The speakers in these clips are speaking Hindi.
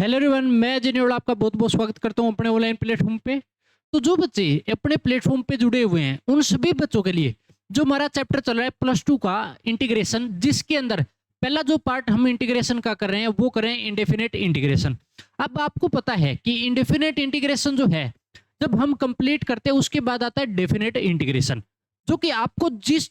हेलो एवरीवन, मैं जेनियोल आपका बहुत बहुत स्वागत करता हूं अपने ऑनलाइन प्लेटफॉर्म पे। तो जो बच्चे अपने प्लेटफॉर्म पे जुड़े हुए हैं उन सभी बच्चों के लिए जो हमारा चैप्टर चल रहा है +2 का इंटीग्रेशन, जिसके अंदर पहला जो पार्ट हम इंटीग्रेशन का कर रहे हैं वो करें इंडेफिनेट इंटीग्रेशन। अब आपको पता है कि इंडेफिनेट इंटीग्रेशन जो है जब हम कंप्लीट करते हैं उसके बाद आता है डेफिनेट इंटीग्रेशन, जो कि आपको जिस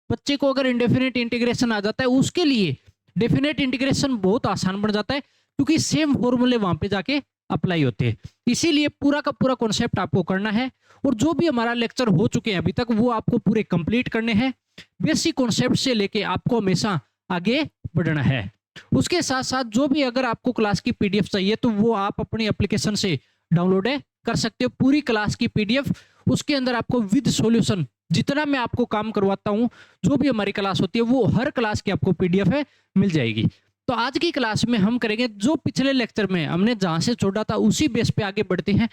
बच्चे को अगर इंडेफिनेट इंटीग्रेशन आ जाता है उसके लिए डेफिनेट इंटीग्रेशन बहुत आसान बन जाता है, क्योंकि सेम फॉर्मूले वहां पे जाके अप्लाई होते हैं। इसीलिए पूरा का पूरा कॉन्सेप्ट आपको करना है और जो भी हमारा लेक्चर हो चुके हैं अभी तक वो आपको पूरे कंप्लीट करने हैं। बेसिक कॉन्सेप्ट से लेके आपको हमेशा आगे बढ़ना है। उसके साथ साथ जो भी अगर आपको क्लास की पीडीएफ चाहिए तो वो आप अपनी एप्लीकेशन से डाउनलोड कर सकते हो। पूरी क्लास की पीडीएफ उसके अंदर आपको विद सॉल्यूशन, जितना मैं आपको काम करवाता हूं, जो भी हमारी क्लास होती है वो हर क्लास की आपको पीडीएफ है मिल जाएगी। तो आज की क्लास में हम करेंगे जो पिछले लेक्चर में हमने जहां से छोड़ा था उसी बेस पे आगे बढ़ते हैं।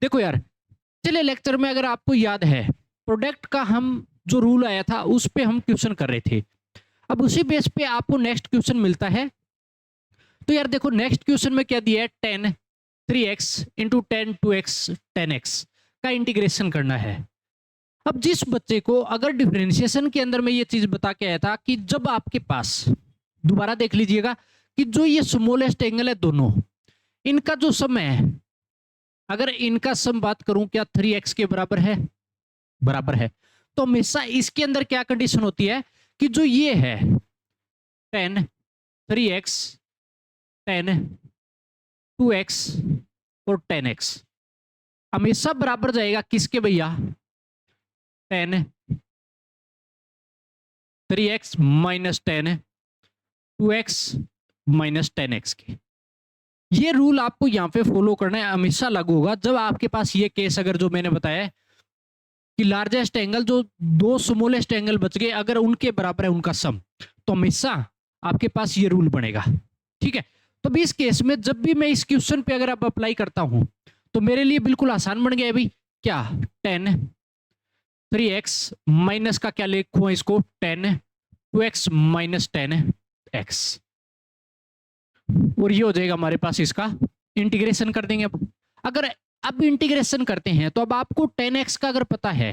देखो यार, पिछले लेक्चर में अगर आपको याद है प्रोडक्ट का हम जो रूल आया था उस पे हम क्वेश्चन कर रहे थे। अब उसी बेस पे आपको नेक्स्ट क्वेश्चन मिलता है। तो यार देखो, नेक्स्ट क्वेश्चन में क्या दिया है, 10 3x इंटू 10 2x 10x का इंटीग्रेशन करना है। अब जिस बच्चे को अगर डिफरेंशिएशन के अंदर मैं ये चीज बता के आया था कि जब आपके पास, दोबारा देख लीजिएगा कि जो ये स्मॉलेस्ट एंगल है दोनों, इनका जो सम है, अगर इनका सम बात करूं क्या 3x के बराबर है, बराबर है, तो हमेशा इसके अंदर क्या कंडीशन होती है कि जो ये है 10 3x 10 2x और 10x हमेशा बराबर जाएगा किसके भैया, 10 3x minus 10 2x minus 10x के। ये रूल आपको यहां पे फॉलो करना है, हमेशा लागू होगा जब आपके पास ये केस, अगर जो मैंने बताया कि लार्जेस्ट एंगल, जो दो स्मॉलेस्ट एंगल बच गए अगर उनके बराबर है उनका सम, तो हमेशा आपके पास ये रूल बनेगा। ठीक है, तो भी इस केस में जब भी मैं इस क्वेश्चन पे अगर आप अप्लाई करता हूं तो मेरे लिए बिल्कुल आसान बन गया है भाई। क्या 10 3x माइनस का क्या लिखूं इसको, 10 2x माइनस 10x, और ये हो जाएगा हमारे पास, इसका इंटीग्रेशन कर देंगे। अगर अब इंटीग्रेशन करते हैं तो अब आपको 10x का अगर पता है,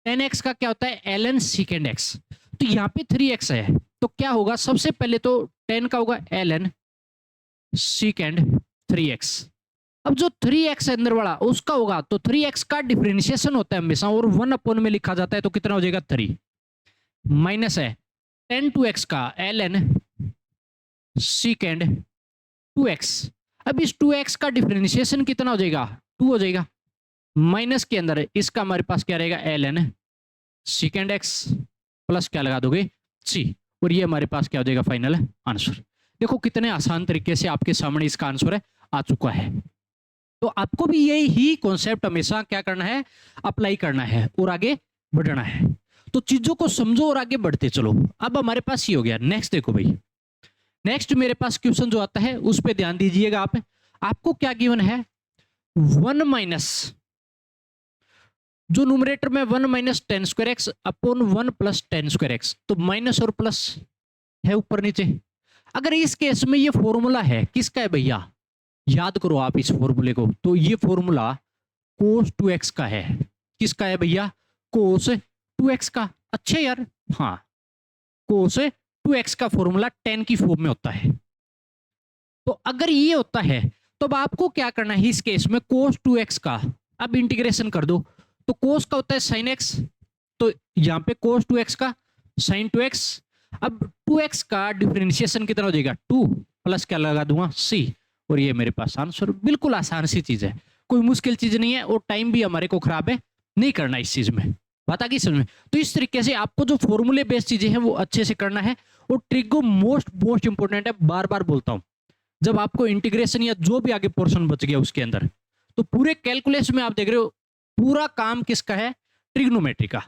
10x का क्या होता है ln secant x, तो यहाँ पे 3x है तो क्या होगा, सबसे पहले तो 10 का होगा ln secant 3x। अब जो 3x है अंदर वाला उसका होगा, तो 3x का डिफरेंशिएशन होता है हमेशा और 1 में लिखा जाता है, तो कितना हो जाएगा 3, माइनस है 10 2x का ln secant 2x। अब इस 2x का डिफरेंशिएशन कितना हो जाएगा, 2 हो जाएगा, माइनस के अंदर इसका हमारे पास क्या रहेगा ln secant x प्लस क्या लगा दोगे c, और ये हमारे पास क्या हो जाएगा फाइनल आंसर। देखो कितने आसान तरीके से आपके सामने इसका आंसर है आ चुका है। तो आपको भी यही ही कॉन्सेप्ट हमेशा क्या करना है, अप्लाई करना है और आगे बढ़ना है। तो चीजों को समझो और आगे बढ़ते चलो। अब हमारे पास ये हो गया। नेक्स्ट देखो भाई, नेक्स्ट मेरे पास क्वेश्चन जो आता है उस पर ध्यान दीजिएगा आप। आपको क्या गिवन है, 1 माइनस, जो न्यूमरेटर में 1 minus 10 square x upon 1 plus 10 square x, तो माइनस और प्लस है ऊपर नीचे। अगर इस केस में ये फॉर्मूला है किसका है भैया, याद करो आप इस फॉर्मूले को, तो ये फॉर्मूला cos 2x का है। किसका है भैया, cos 2x का। अच्छा यार, हाँ, cos 2x का फॉर्मूला 10 की फॉर्म में होता है। तो अगर ये होता है तो अब आपको क्या करना है, इस केस में cos 2x का अब इंटीग्रेशन कर दो। तो cos का होता है sin x, तो यहां पे cos 2x का sin 2x। अब 2x का डिफरेंशिएशन कितना हो जाएगा, 2 प्लस क्या लगा दूंगा c, और ये मेरे पास आंसर। बिल्कुल आसान सी चीज है, कोई मुश्किल चीज नहीं है, और टाइम भी हमारे को खराब है नहीं करना इस चीज में। बात आ गई समझ में। तो इस तरीके से आपको जो फॉर्मूले बेस्ड चीजें हैं वो अच्छे से करना है। और ट्रिगो मोस्ट इंपोर्टेंट है, बार बार बोलता हूं, जब आपको इंटीग्रेशन या जो भी आगे पोर्शन बच गया उसके अंदर, तो पूरे कैलकुलेस में आप देख रहे हो पूरा काम किसका है, ट्रिग्नोमेट्री का।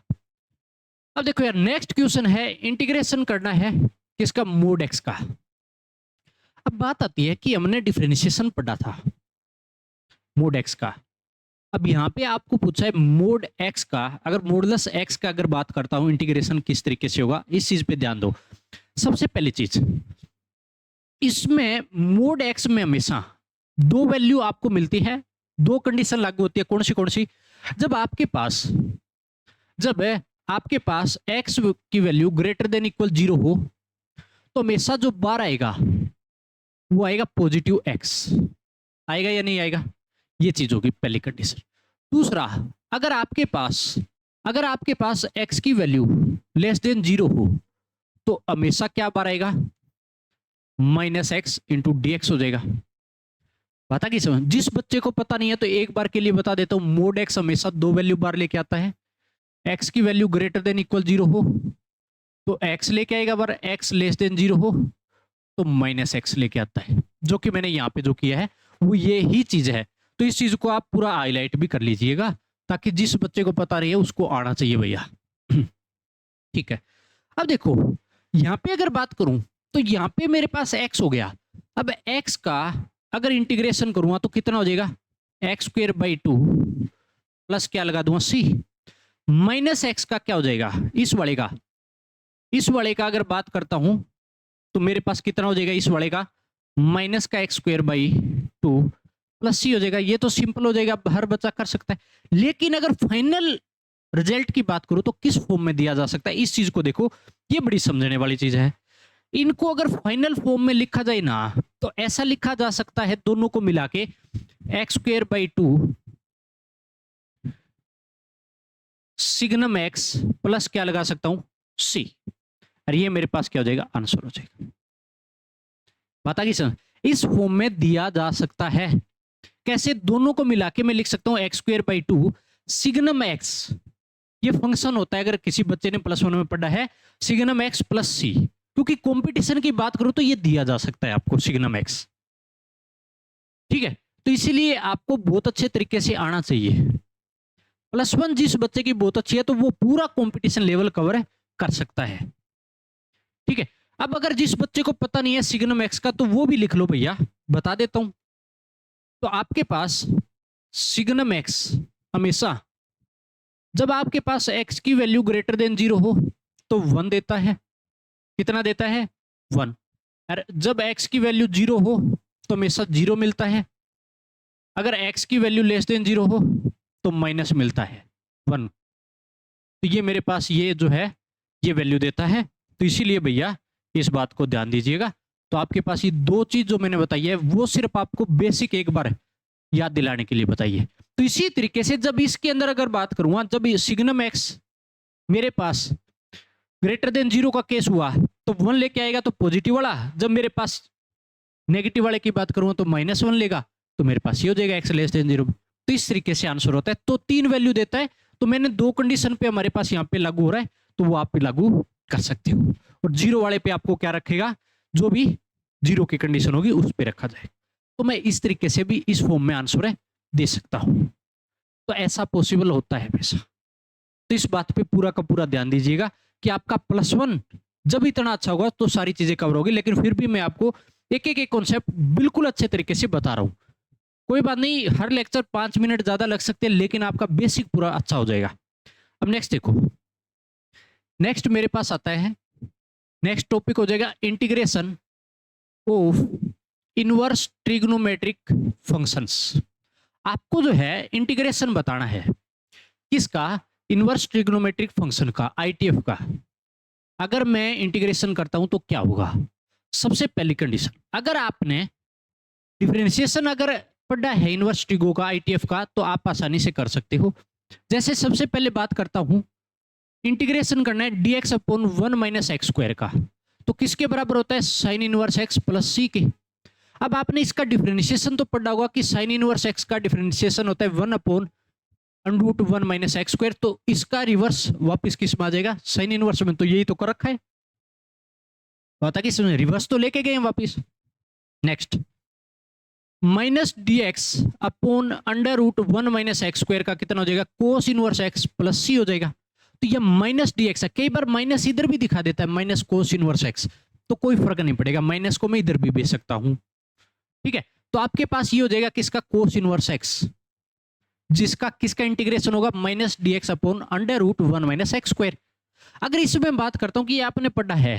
अब देखो यार, नेक्स्ट क्वेश्चन है इंटीग्रेशन करना है किसका, मोड एक्स का। अब बात आती है कि हमने डिफरेंशिएशन पढ़ा था मोड एक्स का। अब यहाँ पे आपको पूछा है मोड एक्स का, अगर मोडलस एक्स का अगर बात करता हूं इंटीग्रेशन किस तरीके से होगा, इस चीज पे ध्यान दो। सबसे पहली चीज, इसमें मोड एक्स में हमेशा दो वैल्यू आपको मिलती है, दो कंडीशन लागू होती है। कौन सी? जब आपके पास x की वैल्यू ग्रेटर देन इक्वल 0 हो तो हमेशा जो बार आएगा वो आएगा पॉजिटिव x। आएगा या नहीं आएगा? ये चीज होगी पहली कंडीशन। दूसरा, अगर आपके पास x की वैल्यू लेस देन 0 हो तो हमेशा क्या बार आएगा? -x इंटू dx हो जाएगा। बात आ गई समझ? जिस बच्चे को पता नहीं है तो एक बार के लिए बता देता हूं, मोड x हमेशा दो वैल्यू बार लेके आता है। x की वैल्यू ग्रेटर देन इक्वल 0 हो तो x लेके आएगा बार, x लेस देन 0 हो तो -x लेके आता है। जो कि मैंने यहाँ पे जो किया है वो ये ही चीज है। तो इस चीज को आप पूरा हाईलाइट भी कर लीजिएगा ताकि जिस बच्चे को पता रही है उसको आना चाहिए भैया। ठीक है, अब देखो यहाँ पे अगर बात करूं तो यहाँ पे मेरे पास x हो गया। अब x का अगर इंटीग्रेशन करूंगा तो कितना हो जाएगा? x²/2 प्लस क्या लगा दूंगा c, -x का क्या हो जाएगा? इस वाले का अगर बात करता हूं तो मेरे पास कितना हो जाएगा? इस वाले का माइनस का x²/2 प्लस c हो जाएगा। ये तो सिंपल हो जाएगा, हर बच्चा कर सकता है। लेकिन अगर फाइनल रिजल्ट की बात करूं तो किस फॉर्म में दिया जा सकता है, इस चीज को देखो, ये बड़ी समझने वाली चीज है। इनको अगर फाइनल फॉर्म में लिखा जाए ना तो ऐसा लिखा जा सकता है, दोनों को मिला के x²/2 सिग्नम x प्लस क्या लगा सकता हूं? c। और ये मेरे पास क्या हो जाएगा? आंसर हो जाएगा। बता गई सर, इस फॉर्म में दिया जा सकता है। कैसे? दोनों को मिला के मैं लिख सकता हूं x²/2 सिग्नम x। ये फंक्शन होता है, अगर किसी बच्चे ने +1 में पढ़ा है, सिग्नम x प्लस c। क्योंकि कंपटीशन की बात करूं तो ये दिया जा सकता है आपको सिग्नम x। ठीक है, तो इसीलिए आपको बहुत अच्छे तरीके से आना चाहिए। +1 जिस बच्चे की बहुत अच्छी है तो वो पूरा कंपटीशन लेवल कवर कर सकता है। ठीक है, अब अगर जिस बच्चे को पता नहीं है सिग्नम x का तो वो भी लिख लो भैया, बता देता हूं। तो आपके पास सिग्नम x हमेशा जब आपके पास x की वैल्यू ग्रेटर देन 0 हो तो 1 देता है। कितना देता है? 1। और जब x की वैल्यू 0 हो तो हमेशा 0 मिलता है। अगर x की वैल्यू लेस देन 0 हो तो माइनस मिलता है 1। तो ये मेरे पास ये जो है ये वैल्यू देता है। तो इसीलिए भैया इस बात को ध्यान दीजिएगा। तो आपके पास ये दो चीज जो मैंने बताई है वो सिर्फ आपको बेसिक एक बार याद दिलाने के लिए बताइए। तो इसी तरीके से जब इसके अंदर अगर बात करूंगा, जब सिग्नम x मेरे पास ग्रेटर देन 0 का केस हुआ तो 1 लेके आएगा तो पॉजिटिव वाला। जब मेरे पास नेगेटिव वाले की बात करूंगा तो -1 लेगा तो मेरे पास ये हो जाएगा x लेस देन 0। तो इस तरीके से आंसर होता है। तो 3 वैल्यू देता है। तो मैंने दो कंडीशन पे हमारे पास यहाँ पे लागू हो रहा है तो वो आप पे लागू कर सकते हो। और 0 वाले पे आपको क्या रखेगा? जो भी 0 की कंडीशन होगी उस पे रखा जाए। तो मैं इस तरीके से भी इस फॉर्म में आंसर दे सकता हूं। तो ऐसा पॉसिबल होता है हमेशा। तो इस बात पे पूरा का पूरा ध्यान दीजिएगा कि आपका +1 जब इतना अच्छा होगा तो सारी चीजें कवर होगी। लेकिन फिर भी मैं आपको एक एक कॉन्सेप्ट बिल्कुल अच्छे तरीके से बता रहा हूं। कोई बात नहीं, हर लेक्चर 5 मिनट ज्यादा लग सकते हैं लेकिन आपका बेसिक पूरा अच्छा हो जाएगा। अब नेक्स्ट देखो, नेक्स्ट मेरे पास आता है, नेक्स्ट टॉपिक हो जाएगा integration of inverse trigonometric functions. आपको जो है इंटीग्रेशन बताना है किसका? इनवर्स ट्रिग्नोमेट्रिक फंक्शन का, ITF का। अगर मैं इंटीग्रेशन करता हूं तो क्या होगा? सबसे पहली कंडीशन, अगर आपने डिफरेंशिएशन अगर पढ़ा है इनवर्स ट्रिगो का, ITF का, तो आप आसानी से कर सकते हो। जैसे सबसे पहले बात करता हूं, इंटीग्रेशन करना है dx/1 - x² का, तो किसके बराबर होता है? Sine inverse x plus c के। अब आपने इसका डिफरेंशिएशन तो पढ़ा होगा कि साइन इनवर्स x का डिफरेंशिएशन होता है 1/√1 - x²। तो इसका रिवर्स वापस किस में आ जाएगा? साइन इनवर्स में। तो यही तो कर रखा है, पता कि इसमें रिवर्स तो लेके गए वापिस। नेक्स्ट, -dx/√1 - x² का कितना हो जाएगा? Cos inverse x plus c हो जाएगा। तो ये -dx है। कई बार माइनस इधर भी दिखा देता है, माइनस कोस इनवर्स x, तो कोई फर्क नहीं पड़ेगा, माइनस को मैं इधर भी भेज सकता हूं। ठीक है, तो आपके पास ये हो जाएगा किसका? कोस इनवर्स x, जिसका किसका इंटीग्रेशन होगा? -dx/√1 - x²। अगर इसमें बात करता हूं कि आपने पढ़ा है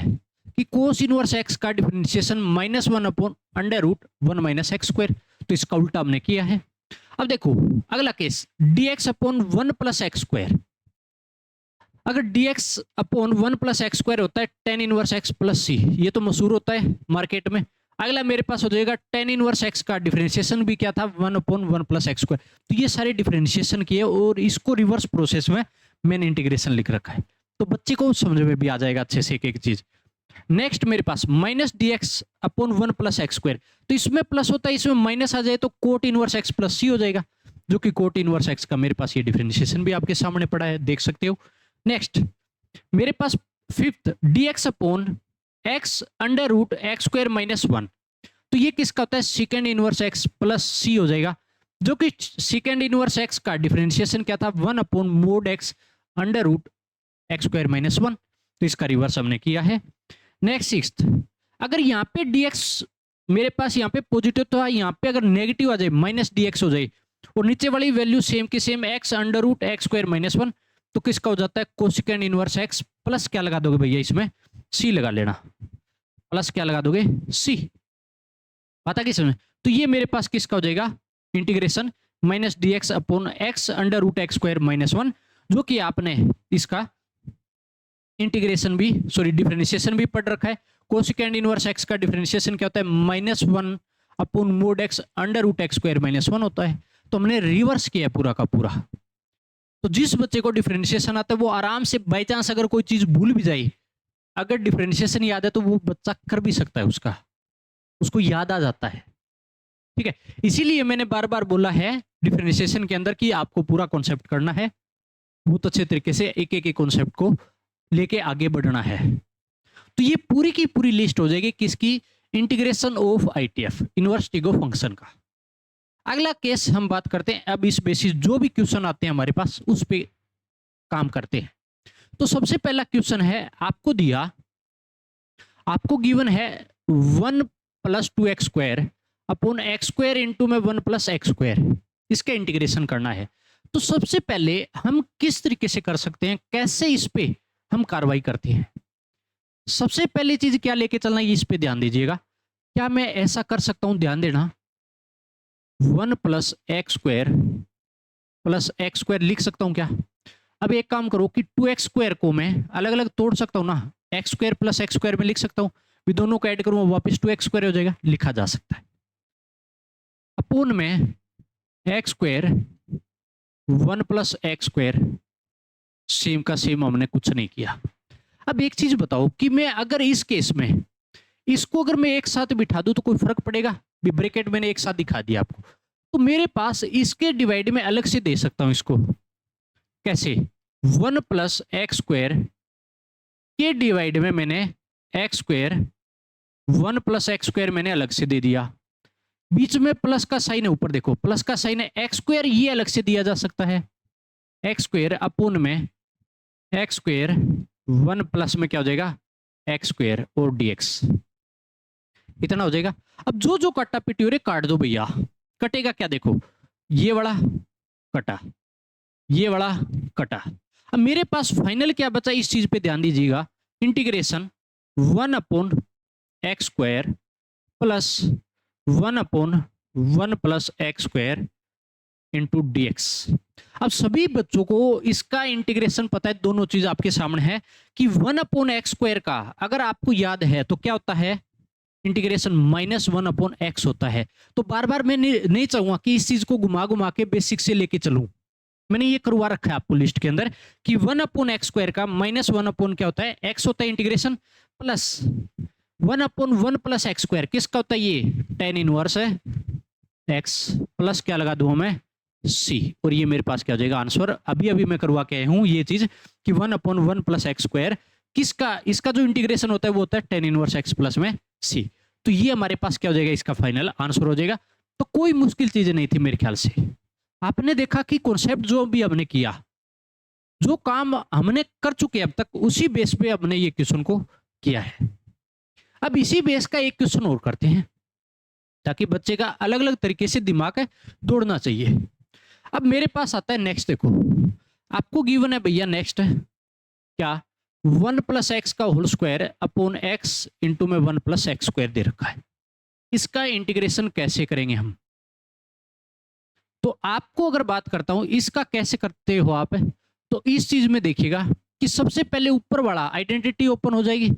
कि कोस इनवर्स x का डिफरेंशिएशन -1/√1 - x², तो इसका उल्टा हमने किया है। अब देखो अगला case, dx upon 1 plus x square. अगर dx upon 1 plus x square होता है tan इनवर्स x प्लस सी, ये तो मशहूर होता है मार्केट में। अगला मेरे पास हो जाएगा tan इनवर्स x का डिफरेंशिएशन भी क्या था, 1 अपॉन 1 प्लस एक्स स्क्वायर। तो ये सारे डिफरेंशिएशन किए और इसको रिवर्स प्रोसेस में मैंने इंटीग्रेशन लिख रखा है, तो बच्चे को समझ में भी आ जाएगा अच्छे से एक एक चीज। नेक्स्ट मेरे पास minus dx upon 1 plus x square, तो इसमें प्लस होता है, इसमें माइनस आ जाए तो cot inverse x plus c हो जाएगा, जो कि कोट इनवर्स x का मेरे पास ये डिफरेंशिएशन भी आपके सामने पड़ा है, देख सकते हो। नेक्स्ट मेरे पास fifth dx upon x under root x square minus 1, तो ये किसका होता है, second inverse x plus c हो जाएगा, जो कि सेकेंड इनवर्स x का डिफरेंशिएशन क्या था, 1 upon mod x under root x square minus 1, तो इसका रिवर्स हमने किया है। नेक्स्ट सिक्स्थ, अगर यहाँ पे dx मेरे पास यहाँ पे पॉजिटिव तो यहाँ पे अगर नेगेटिव आ जाए माइनस dx हो जाए और नीचे वाली वैल्यू सेम की same x under root x square minus 1, तो किसका हो जाता है, कोसेकेंड इनवर्स x प्लस क्या लगा दोगे भैया, इसमें c लगा लेना, प्लस क्या लगा दोगे, c। पता किस में, तो ये मेरे पास किसका हो जाएगा, integration minus dx upon x under root x square minus 1, जो कि आपने इसका इंटीग्रेशन भी डिफरेंशिएशन भी पढ़ रखा है। कोसेकेंड इनवर्स x का डिफरेंशिएशन क्या होता है, minus 1 upon mod x under root x square minus 1 होता है, तो हमने रिवर्स किया पूरा का पूरा। तो जिस बच्चे को डिफरेंशिएशन आता है वो आराम से, बाई चांस अगर कोई चीज भूल भी जाए, अगर डिफरेंशिएशन याद है तो वो बच्चा कर भी सकता है, उसको याद आ जाता है, ठीक है। इसीलिए मैंने बार बार बोला है डिफरेंशिएशन के अंदर कि आपको पूरा कॉन्सेप्ट करना है, बहुत अच्छे तरीके से एक एक कॉन्सेप्ट को लेके आगे बढ़ना है। तो ये पूरी की पूरी लिस्ट हो जाएगी किसकी, integration of ITF, inverse trigo function का। अगला केस हम बात करते हैं, अब इस बेसिस जो भी क्वेश्चन आते हैं हमारे पास उस पे काम करते हैं। तो सबसे पहला क्वेश्चन है, आपको दिया, आपको गिवन है 1 plus 2 x square upon x square into में 1 प्लस एक्स स्क्वायर, इसका इंटीग्रेशन करना है। तो सबसे पहले हम किस तरीके से कर सकते हैं, कैसे इस पे हम कार्रवाई करते हैं। सबसे पहली चीज क्या लेके चलना है, इस पे ध्यान दीजिएगा। क्या मैं ऐसा कर सकता हूं, ध्यान देना, 1 प्लस एक्स स्क्वायर लिख सकता हूं क्या। अब एक काम करो कि 2x स्क्वायर को मैं अलग अलग तोड़ सकता हूं ना, x square plus x square में लिख सकता हूं, भी दोनों को ऐड करूं वापस 2x स्क्वायर हो जाएगा, लिखा जा सकता है। अपोन में x square 1 plus x square, same का सेम हमने कुछ नहीं किया। अब एक चीज बताओ कि मैं अगर इस केस में इसको अगर मैं एक साथ बिठा दूं तो कोई फर्क पड़ेगा, भी ब्रैकेट मैंने एक साथ दिखा दिया आपको, तो मेरे पास इसके डिवाइड में अलग से दे सकता हूं इसको, कैसे, 1 प्लस एक्स स्क्वायर के डिवाइड में मैंने x square 1 plus x square मैंने अलग से दे दिया, बीच में प्लस का साइन है, ऊपर देखो प्लस का साइन है, एक्स स्क्वायर ये अलग से दिया जा सकता है, एक्स स्क्वायर अपोन में एक्स स्क्वायर 1 प्लस में क्या हो जाएगा, एक्स स्क्वायर और डीएक्स, इतना हो जाएगा। अब जो जो कट्टा पिटी हो रहे काट दो भैया, कटेगा क्या, देखो ये वाला कटा, ये वाला कटा। अब मेरे पास फाइनल क्या बचा, इस चीज पे ध्यान दीजिएगा, integration 1 upon x square plus 1 upon 1 plus x square into dx. अब सभी बच्चों को इसका इंटीग्रेशन पता है, दोनों चीज आपके सामने है कि 1 अपॉन एक्स स्क्वायर का अगर आपको याद है तो क्या होता है, इंटीग्रेशन माइनस 1 अपॉन एक्स होता है। तो बार बार मैं नहीं चाहूंगा कि इस चीज को घुमा घुमा के बेसिक से लेके चलूं, मैंने ये करवा रखा है आपको लिस्ट के अंदर कि 1 अपॉन एक्स स्क्वायर का माइनस 1 अपॉन क्या होता है, एक्स होता है integration, plus 1 upon 1 plus x square किसका होता है, ये tan इनवर्स है एक्स, प्लस क्या लगा दूं मैं, सी, और ये मेरे पास क्या हो जाएगा आंसर। अभी अभी मैं करवा के आया हूं ये चीज कि 1 अपॉन 1 प्लस एक्स स्क्वायर किसका, इसका जो इंटीग्रेशन होता है वो होता है tan इनवर्स एक्स प्लस में सी। तो ये हमारे पास क्या हो जाएगा, इसका फाइनल आंसर हो जाएगा। तो कोई मुश्किल चीज नहीं थी मेरे ख्याल से। आपने देखा कि कॉन्सेप्ट जो भी हमने किया, जो काम हमने कर चुके अब तक, उसी बेस पे हमने ये क्वेश्चन को किया है। अब इसी बेस का एक क्वेश्चन और करते हैं ताकि बच्चे का अलग अलग तरीके से दिमाग दौड़ना चाहिए। अब मेरे पास आता है नेक्स्ट, देखो आपको गिवन है भैया नेक्स्ट क्या, 1 प्लस एक्स का whole square upon x into में 1 प्लस एक्स स्क्वायर दे रखा है। इसका इंटीग्रेशन कैसे करेंगे हम, तो आपको अगर बात करता हूं इसका कैसे करते हो आप, तो इस चीज में देखिएगा कि सबसे पहले ऊपर वाला आइडेंटिटी ओपन हो जाएगी,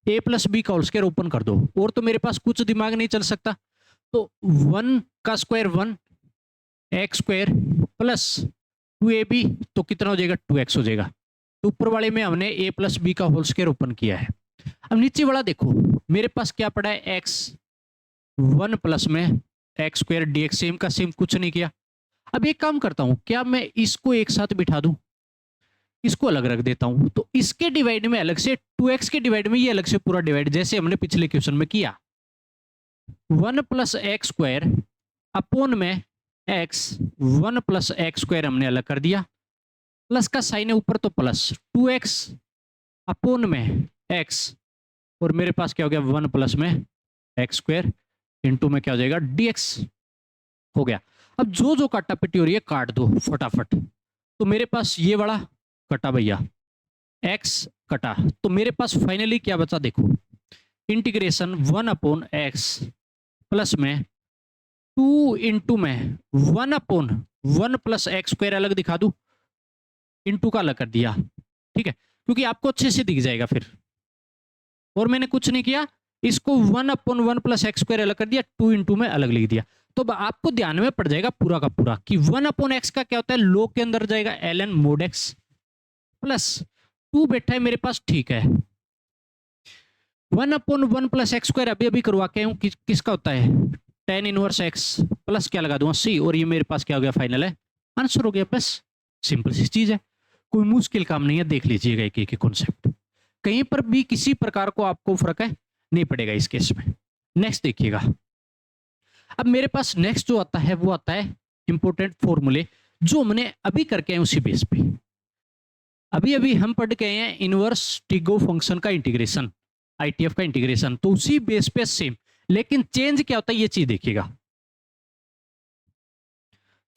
a प्लस बी का होल स्क्वायर ओपन कर दो, और तो मेरे पास कुछ दिमाग नहीं चल सकता। तो 1 का square 1 x square plus 2ab, तो कितना हो जाएगा 2x हो जाएगा। तो ऊपर वाले में हमने a प्लस बी का होल स्क्वायर ओपन किया है। अब नीचे वाला देखो, मेरे पास क्या पड़ा है x 1 प्लस में एक्स स्क्वायर dx, सेम का सेम, कुछ नहीं किया। अब एक काम करता हूं, क्या मैं इसको एक साथ बिठा दूं, इसको अलग रख देता हूं, तो इसके डिवाइड में अलग से 2x के डिवाइड में ये अलग से पूरा डिवाइड, जैसे हमने पिछले क्वेश्चन में किया। 1 प्लस एक्स स्क्वायर अपोन में x 1 प्लस एक्स स्क्वायर हमने अलग कर दिया, प्लस का साइन है ऊपर तो प्लस 2x अपोन में x, और मेरे पास क्या हो गया 1 प्लस में एक्स स्क्वायर इंटू में क्या हो जाएगा dx हो गया। अब जो जो काटा पिटी हो रही है काट दो फटाफट। तो मेरे पास ये वाला कटा भैया, x कटा, तो मेरे पास फाइनली क्या बचा देखो, इंटीग्रेशन 1 अपॉन एक्स प्लस में 2 इंटू में 1 अपॉन 1 प्लस एक्स स्क्वायर अलग दिखा दूं, इंटू का अलग कर दिया, ठीक है, क्योंकि आपको अच्छे से दिख जाएगा फिर। और मैंने कुछ नहीं किया, इसको 1 अपॉन 1 प्लस एक्स स्क्वायर अलग कर दिया, 2 इंटू में अलग लिख दिया। तो आपको ध्यान में पड़ जाएगा पूरा का पूरा कि 1 अपॉन एक्स का क्या होता है, log के अंदर जाएगा ln mod x, प्लस 2 बैठा है मेरे पास, ठीक है। 1 अपॉन 1 प्लस एक्स स्क्वायर अभी अभी करवा के हूं, किसका होता है tan इनवर्स x, प्लस क्या लगा दूंगा c, और ये मेरे पास क्या हो गया फाइनल है, आंसर हो गया। बस सिंपल सी चीज है, कोई मुश्किल काम नहीं है। देख लीजिएगा एक एक कॉन्सेप्ट, कहीं पर भी किसी प्रकार को आपको फर्क है नहीं पड़ेगा इस केस में। नेक्स्ट देखिएगा, अब मेरे पास नेक्स्ट जो आता है वो आता है इंपोर्टेंट फॉर्मूले, जो हमने अभी करके आए उसी बेस पे। अभी अभी हम पढ़ के आए हैं इनवर्स टिगो फंक्शन का इंटीग्रेशन, आईटीएफ का इंटीग्रेशन, तो उसी बेस पे सेम, लेकिन चेंज क्या होता है ये चीज देखिएगा।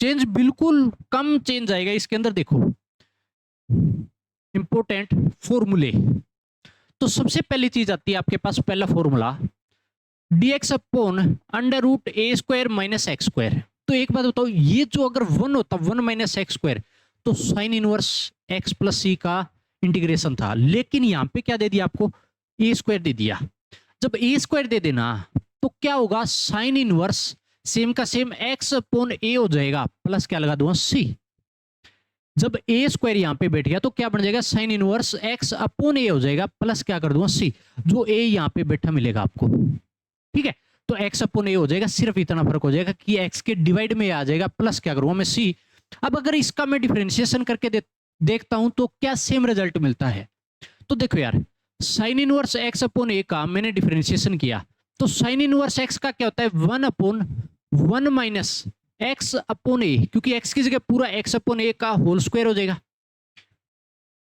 चेंज बिल्कुल कम चेंज आएगा इसके अंदर। देखो इंपोर्टेंट फॉर्मूले, तो सबसे पहली चीज आती है आपके पास पहला formula dx upon under root a square minus x square. तो एक बात बताओ, ये जो अगर 1 होता 1 माइनस एक्स स्क्वायर, तो साइन इनवर्स x प्लस सी का इंटीग्रेशन था, लेकिन यहां पे क्या दे दिया आपको, ए स्क्वायर दे दिया। जब ए स्क्वायर दे देना तो क्या होगा, साइन इनवर्स सेम का सेम x अपॉन ए हो जाएगा, प्लस क्या लगा दूंगा c। जब ए स्क्वायर यहां पे बैठ गया तो क्या बन जाएगा, साइन इनवर्स x अपॉन ए हो जाएगा, प्लस क्या कर दूंगा c, जो a यहां पे बैठा मिलेगा आपको, ठीक है। तो x अपॉन ए हो जाएगा, सिर्फ इतना फर्क हो जाएगा कि x के डिवाइड में आ जाएगा, प्लस क्या करूंगा मैं c। अब अगर इसका मैं डिफरेंशिएशन करके देखता हूं तो क्या सेम रिजल्ट मिलता है। तो देखो यार, साइन इनवर्स x अपॉन ए का मैंने डिफरेंशिएशन किया, तो साइन इनवर्स x का क्या होता है 1 अपॉन 1 माइनस x अपॉन ए, क्योंकि x की जगह पूरा x अपॉन ए का होल स्क्वायर हो जाएगा।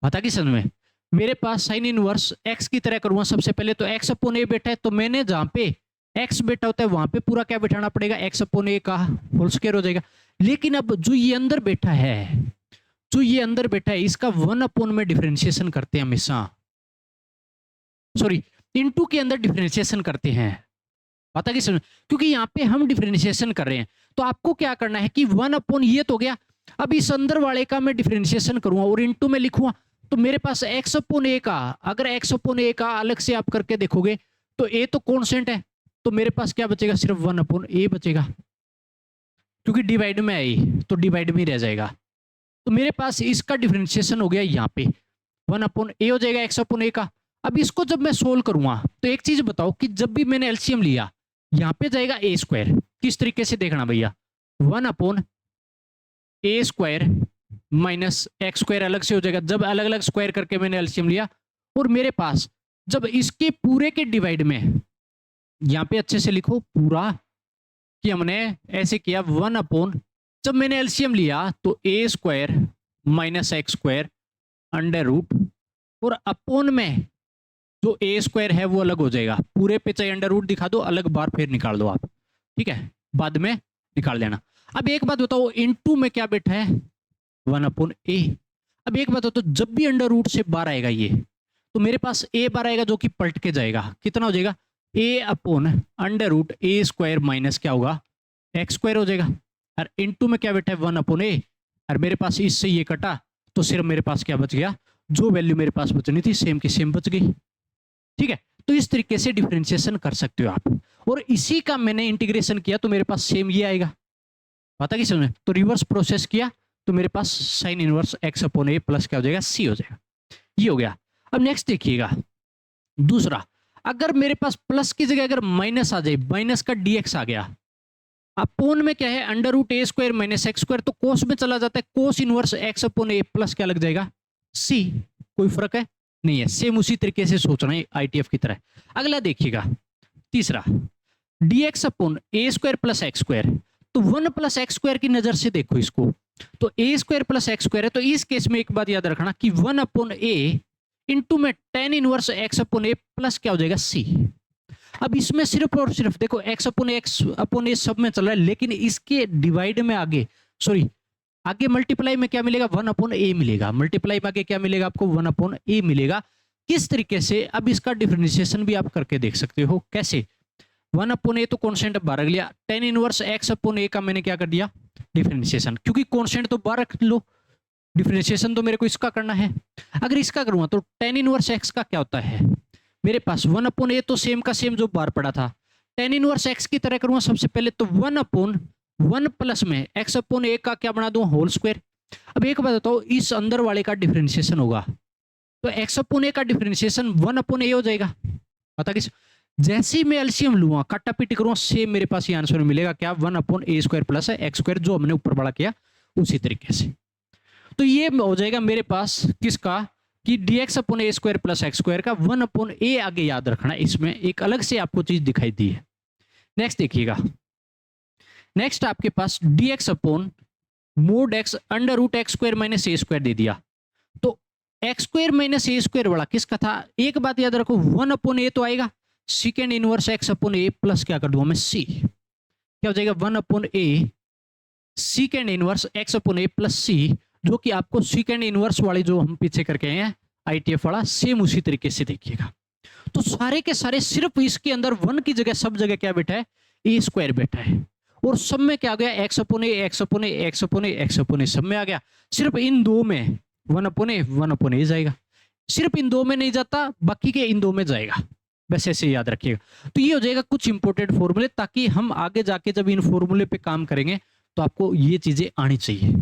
पता कि समझ में, मेरे पास साइन इनवर्स x की तरह करूंगा सबसे पहले, तो x अपॉन ए बैठा है, तो मैंने जहां पे x बेटा होता है वहां पे पूरा क्या बैठाना पड़ेगा, x अपॉन ए का होल स्क्वायर हो जाएगा। लेकिन अब जो ये अंदर बैठा है, जो ये अंदर बैठा है, इसका 1 अपॉन में डिफरेंशिएशन करते हैं हमेशा, सॉरी इनटू के अंदर डिफरेंशिएशन करते हैं। पता कि समझ, क्योंकि यहाँ पे हम डिफरेंशिएशन कर रहे हैं, तो आपको क्या करना है कि 1 अपॉन ये तो गया, अब इस अंदर वाले का मैं डिफरेंशिएशन करूंगा और इनटू में लिखूंगा, तो मेरे पास x अपॉन ए का, अगर x अपॉन ए का अलग से आप करके देखोगे तो a तो कांस्टेंट है, तो मेरे पास क्या बचेगा, सिर्फ 1 अपॉन ए बचेगा, क्योंकि डिवाइड में आई तो डिवाइड में रह जाएगा। तो मेरे पास इसका डिफरेंशिएशन हो गया यहाँ पे 1 अपॉन ए हो जाएगा x अपॉन ए का। अब इसको जब मैं सोल्व करूंगा तो एक चीज बताओ कि जब भी मैंने एलसीएम लिया यहाँ पे जाएगा ए स्क्वायर, किस तरीके से देखना भैया, 1 अपॉन ए स्क्वायर माइनस एक्स स्क्वायर अलग से हो जाएगा, जब अलग अलग स्क्वायर करके मैंने एलसीएम लिया, और मेरे पास जब इसके पूरे के डिवाइड में, यहाँ पे अच्छे से लिखो पूरा कि हमने ऐसे किया 1 अपॉन, जब मैंने एलसीएम लिया तो a square minus x square under root, और अपॉन में जो ए स्क्वायर है वो अलग हो जाएगा, पूरे पे चाहे अंडर रूट दिखा दो, अलग बार फिर निकाल दो आप, ठीक है, बाद में निकाल देना। अब एक बात बताओ, इनटू में क्या बैठा है 1 अपॉन ए। अब एक बात बताओ, जब भी अंडर रूट से बार आएगा ये, तो मेरे पास ए बार आएगा जो कि पलट के जाएगा, कितना हो जाएगा, ए upon under root a square minus क्या होगा, एक्स स्क्वायर हो जाएगा। और इनटू में क्या बेटा है 1/a, और मेरे पास इससे ये कटा तो सिर्फ मेरे पास क्या बच गया, जो वैल्यू मेरे पास बचनी थी सेम की सेम बच गई। ठीक है, तो इस तरीके से डिफरेंशिएशन कर सकते हो आप, और इसी का मैंने इंटीग्रेशन किया तो मेरे पास सेम ये आएगा। पता कि समझ, तो रिवर्स प्रोसेस किया तो मेरे पास साइन इनवर्स x/a प्लस क्या हो जाएगा, c हो जाएगा। ये हो गया। अब नेक्स्ट देखिएगा दूसरा, अगर मेरे पास प्लस की जगह अगर माइनस आ जाए, माइनस का dx आ गया, अपोन में क्या है √a² माइनस x², तो कोस में चला जाता है, कोस इनवर्स x/a प्लस क्या लग जाएगा, c। कोई फर्क है नहीं है, सेम उसी तरीके से सोचना है ITF की तरह। अगला देखिएगा तीसरा, dx/a² प्लस x², तो 1 प्लस x² की नजर से देखो इसको, तो a² प्लस x² है, तो इस केस में एक बात याद रखना कि 1/a इंटू में tan इनवर्स x/a प्लस क्या हो जाएगा, c। अब इसमें सिर्फ और सिर्फ देखो x/a सब में चल रहा है, लेकिन इसके डिवाइड में आगे आगे मल्टीप्लाई में क्या मिलेगा, 1/a मिलेगा, मल्टीप्लाई में आगे क्या मिलेगा आपको, 1/a मिलेगा। किस तरीके से, अब इसका डिफरेंशिएशन भी आप करके देख सकते हो। कैसे, 1/a तो कॉन्स्टेंट बाहर रख लिया, tan इनवर्स x/a का मैंने क्या कर दिया, डिफरेंशिएशन, क्योंकि कॉन्स्टेंट तो बाहर रख लो, डिफरेंशिएशन तो मेरे को इसका करना है। अगर इसका करूंगा तो tan इनवर्स x का क्या होता है, मेरे पास 1/a तो सेम का सेम जो बाहर पड़ा था, tan इनवर्स x की तरह करूंगा सबसे पहले तो 1/1 प्लस में x/a का क्या बना दूं, होल स्क्वायर। अब एक बात बताओ, इस अंदर वाले का डिफरेंशिएशन होगा तो x/a का डिफरेंशिएशन 1/a हो जाएगा। पता किस, जैसे ही मैं एलसीएम लूंगा, काटा पीटी करूंगा, सेम मेरे पास ये आंसर मिलेगा क्या, 1/a² प्लस x², जो हमने ऊपर वाला किया उसी तरीके से। तो ये हो जाएगा मेरे पास किसका, कि dx/a² प्लस x² का 1/a आगे याद रखना, इसमें एक अलग से आपको चीज दिखाई दी है। नेक्स्ट देखिएगा, नेक्स्ट आपके पास dx/mod x √x² minus a² दे दिया, तो x² माइनस a² वाला किसका था, एक बात याद रखो 1/a तो आएगा, सेकेंड इनवर्स x/a प्लस क्या कर दूंगा मैं, c। क्या हो जाएगा 1/a second inverse x/a plus c, जो कि आपको सेकेंड इनवर्स वाली जो हम पीछे करके आए हैं ITF वाला, सेम उसी तरीके से देखिएगा। तो सारे के सारे सिर्फ इसके अंदर 1 की जगह सब जगह क्या बैठा है, a² बैठा है, और सब में क्या आ गया, x/a सब में आ गया। सिर्फ इन दो में 1/a जाएगा, सिर्फ इन दो में नहीं जाता, बाकी के इन दो में जाएगा, बस ऐसे याद रखिएगा। तो ये हो जाएगा कुछ इंपॉर्टेंट फॉर्मूले, ताकि हम आगे जाके जब इन फॉर्मूले पे काम करेंगे तो आपको ये चीजें आनी चाहिए।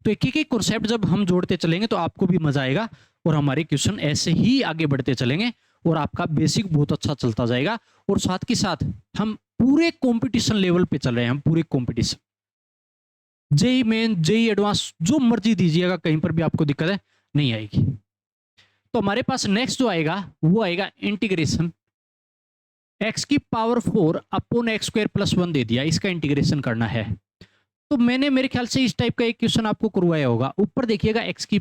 तो एक एक कॉन्सेप्ट जब हम जोड़ते चलेंगे तो आपको भी मजा आएगा, और हमारे क्वेश्चन ऐसे ही आगे बढ़ते चलेंगे, और आपका बेसिक बहुत अच्छा चलता जाएगा। और साथ के साथ हम पूरे कंपटीशन लेवल पे चल रहे हैं, हम पूरे competition, JEE Main, JEE Advanced, जो मर्जी दीजिएगा, कहीं पर भी आपको दिक्कत है नहीं आएगी। तो हमारे पास नेक्स्ट जो आएगा वो आएगा integration x⁴ upon x² plus 1 दे दिया, इसका इंटीग्रेशन करना है। तो मैंने मेरे ख्याल से इस टाइप का एक क्वेश्चन आपको करवाया होगा। ऊपर देखिएगा x⁴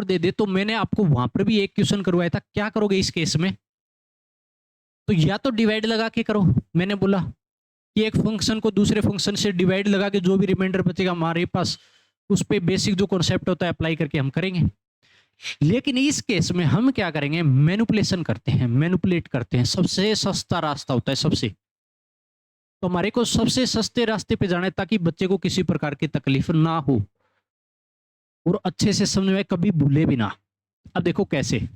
दे दे, तो मैंने आपको वहां पर भी एक क्वेश्चन करवाया था। क्या करोगे इस केस में, तो या तो डिवाइड लगा के करो, मैंने बोला कि एक फंक्शन को दूसरे फंक्शन से डिवाइड लगा के जो भी रिमाइंडर बचेगा हमारे पास, उस पे बेसिक जो कॉन्सेप्ट होता है अप्लाई करके हम करेंगे। लेकिन इस केस में हम क्या करेंगे, मैनिपुलेशन करते हैं, मैनिपुलेट करते हैं, सबसे सस्ता रास्ता होता है सबसे। तो हमारे को सबसे सस्ते रास्ते पे जाना है, ताकि बच्चे को किसी प्रकार की तकलीफ ना हो और अच्छे से समझ में, कभी भूले भी ना। अब देखो कैसे,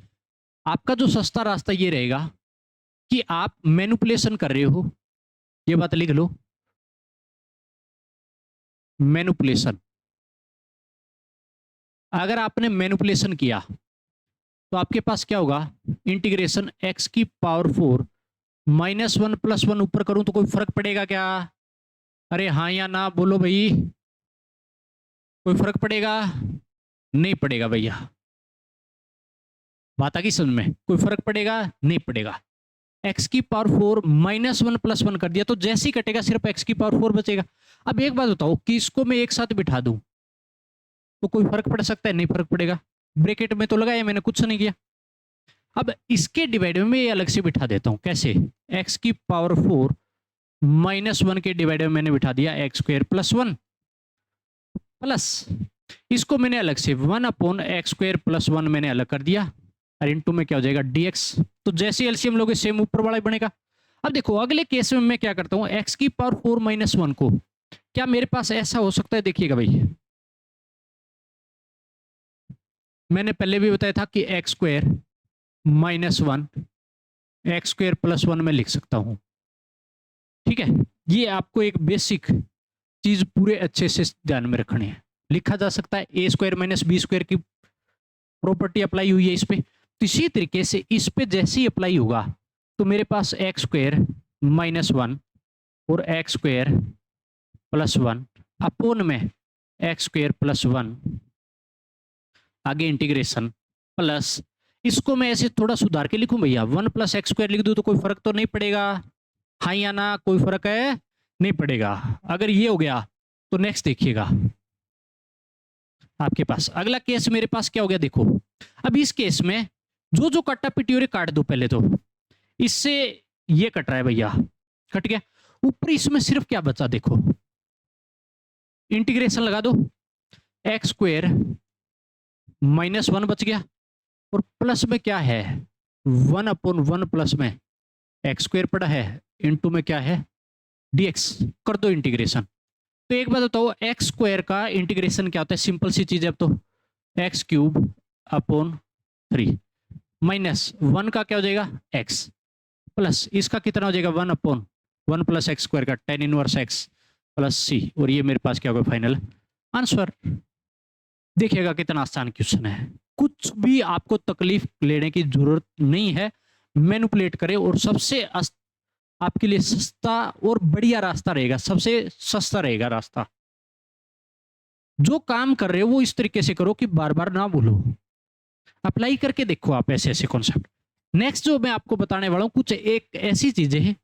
आपका जो सस्ता रास्ता ये रहेगा कि आप मैनिपुलेशन कर रहे हो, ये बात लिख लो, मैनिपुलेशन। अगर आपने मैनिपुलेशन किया तो आपके पास क्या होगा, इंटीग्रेशन x⁴ -1 + 1 ऊपर करूं तो कोई फर्क पड़ेगा क्या, अरे हाँ या ना बोलो भाई, कोई फर्क पड़ेगा, नहीं पड़ेगा भैया, बात आ गई समझ में, कोई फर्क पड़ेगा नहीं पड़ेगा। x⁴ -1 + 1 कर दिया, तो जैसे ही कटेगा सिर्फ x⁴ बचेगा। अब एक बात बताओ कि इसको मैं एक साथ बिठा दूं तो कोई फर्क पड़ सकता है, नहीं फर्क पड़ेगा, ब्रैकेट में तो लगाया मैंने, कुछ नहीं किया। अब इसके डिवाइड में मैं अलग से बिठा देता हूं, कैसे, x⁴ -1 के डिवाइड में मैंने बिठा दिया x² + 1 प्लस इसको मैंने अलग से 1/x² + 1 मैंने अलग कर दिया, और इनटू में क्या हो जाएगा dx। तो जैसे एलसीएम लोगे सेम ऊपर वाला ही बनेगा। अब देखो अगले केस में मैं क्या करता हूं, एक्स की पावर 4 माइनस 1 को, क्या मेरे पास ऐसा हो सकता है, देखिएगा भाई, मैंने पहले भी बताया था कि x square minus 1 x square plus 1 में लिख सकता हूं। ठीक है, ये आपको एक बेसिक चीज पूरे अच्छे से ध्यान में रखनी है। लिखा जा सकता है ए स्क्वायर माइनस बी स्क्वायर की प्रॉपर्टी अप्लाई हुई है इस पे, तो इसी तरीके से इस पे जैसे ही अप्लाई होगा तो मेरे पास एक्स स्क्वायर माइनस 1 और एक्स स्क्वायर प्लस 1 अपोन में एक्स स्क्वायर प्लस 1, आगे इंटीग्रेशन प्लस, इसको मैं ऐसे थोड़ा सुधार के लिखूं भैया, 1 प्लस एक्स स्क्वायर लिख दूं तो कोई फर्क तो नहीं पड़ेगा, हाँ या ना, कोई फर्क है नहीं पड़ेगा। अगर ये हो गया तो नेक्स्ट देखिएगा आपके पास अगला केस मेरे पास क्या हो गया, देखो अब इस केस में जो जो कट्टा पिटी काट दो पहले तो, इससे ये कट रहा है भैया, कट गया, ऊपर इसमें सिर्फ क्या बचा, देखो इंटीग्रेशन लगा दो, एक्स स्क्वायर माइनस 1 बच गया और प्लस में क्या है 1 अपॉन 1 प्लस में एक्स स्क्वायर पड़ा है, इनटू में क्या है dx, कर दो इंटीग्रेशन। तो एक बात बताओ, एक्स स्क्वायर का इंटीग्रेशन क्या होता है, सिंपल सी चीज है, अब तो एक्स क्यूब अपॉन 3 माइनस 1 का क्या हो जाएगा एक्स, प्लस इसका कितना हो जाएगा 1 अपॉन 1 प्लस एक्स स्क्वायर का tan इनवर्स एक्स प्लस सी, और ये मेरे पास क्या होगा फाइनल आंसर। देखिएगा कितना आसान क्वेश्चन है, कुछ भी आपको तकलीफ लेने की जरूरत नहीं है, मैनिपुलेट करें और सबसे आपके लिए सस्ता और बढ़िया रास्ता रहेगा, सबसे सस्ता रहेगा रास्ता। जो काम कर रहे हो वो इस तरीके से करो कि बार बार ना भूलो, अप्लाई करके देखो आप ऐसे ऐसे कॉन्सेप्ट। नेक्स्ट जो मैं आपको बताने वाला हूं कुछ एक ऐसी चीजें हैं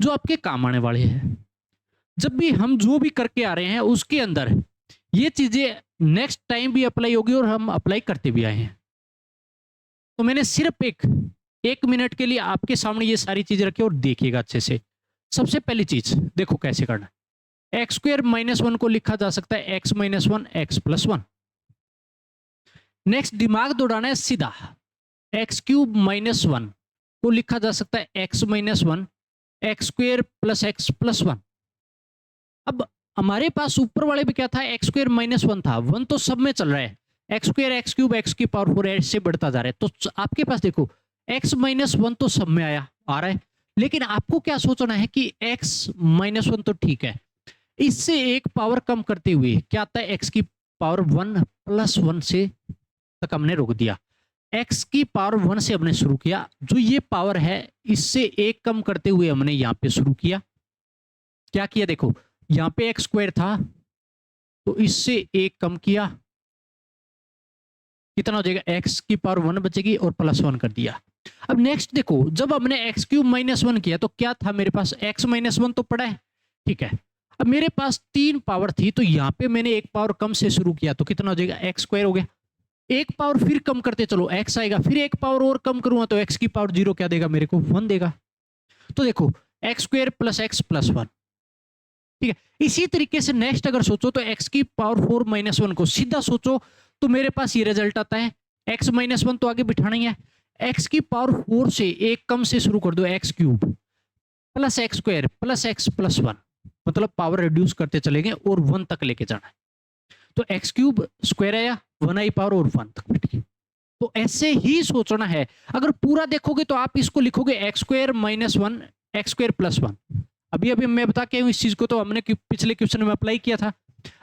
जो आपके काम आने वाले हैं, जब भी हम जो भी करके आ रहे हैं उसके अंदर ये चीजें नेक्स्ट टाइम भी अप्लाई होगी और हम अप्लाई करते भी आए हैं। तो मैंने सिर्फ एक मिनट के लिए आपके सामने ये सारी चीजें रखी और देखिएगा अच्छे से। सबसे पहली चीज देखो कैसे करना है, एक्स स्क्वायर माइनस 1 को लिखा जा सकता है x minus 1 x plus 1। Next दिमाग दौड़ाना है सीधा, एक्स क्यूब माइनस 1 को लिखा जा सकता है x minus 1 x square plus x plus 1। अब हमारे पास ऊपर वाले में क्या था, एक्स स्क्वायर माइनस 1 था, 1 तो सब में चल रहा है, x square x cube x की पावर 4 ऐसे बढ़ता जा रहा है, तो आपके पास देखो एक्स माइनस 1 तो सब में आ रहा है, लेकिन आपको क्या सोचना है कि एक्स माइनस 1 तो ठीक है, इससे एक पावर कम करते हुए क्या आता है, एक्स की पावर 1 प्लस 1 से तक हमने रोक दिया, एक्स की पावर 1 से हमने शुरू किया, जो ये पावर है इससे एक कम करते हुए हमने यहाँ पे शुरू किया, क्या किया देखो यहाँ पे एक्स स्क्वायर था तो इससे एक कम किया, कितना हो जाएगा एक्स की पावर 1 बचेगी और प्लस 1 कर दिया। अब नेक्स्ट देखो जब हमने एक्स क्यूब माइनस 1 किया तो क्या था मेरे पास, एक्स माइनस 1 तो पड़ा है, ठीक है, अब मेरे पास 3 पावर थी तो यहाँ पे मैंने एक पावर कम से शुरू किया तो कितना हो जाएगा एक्स स्क्वायर हो गया, एक पावर फिर कम करते चलो एक्स आएगा, फिर एक पावर और कम करूंगा तो एक्स की पावर 0 क्या देगा मेरे को 1 देगा। तो देखो x square plus x plus 1, ठीक है। इसी तरीके से नेक्स्ट अगर सोचो तो एक्स की पावर 4 माइनस 1 को सीधा सोचो तो मेरे पास ये रिजल्ट आता है, एक्स माइनस 1 तो आगे बिठाना ही है, एक्स की पावर 4 से एक कम से शुरू कर दो x cube plus x square plus x plus 1, मतलब पावर रिड्यूस करते चलेंगे और 1 तक लेके जाना है, तो एक्स क्यूब स्क्वायर आया 1 आई पावर और 1 तक बैठ गई। तो ऐसे ही सोचना है, अगर पूरा देखोगे तो आप इसको लिखोगे x square minus 1 x square plus 1, अभी अभी मैं बता के हूं इस चीज को तो हमने पिछले क्वेश्चन में अप्लाई किया था।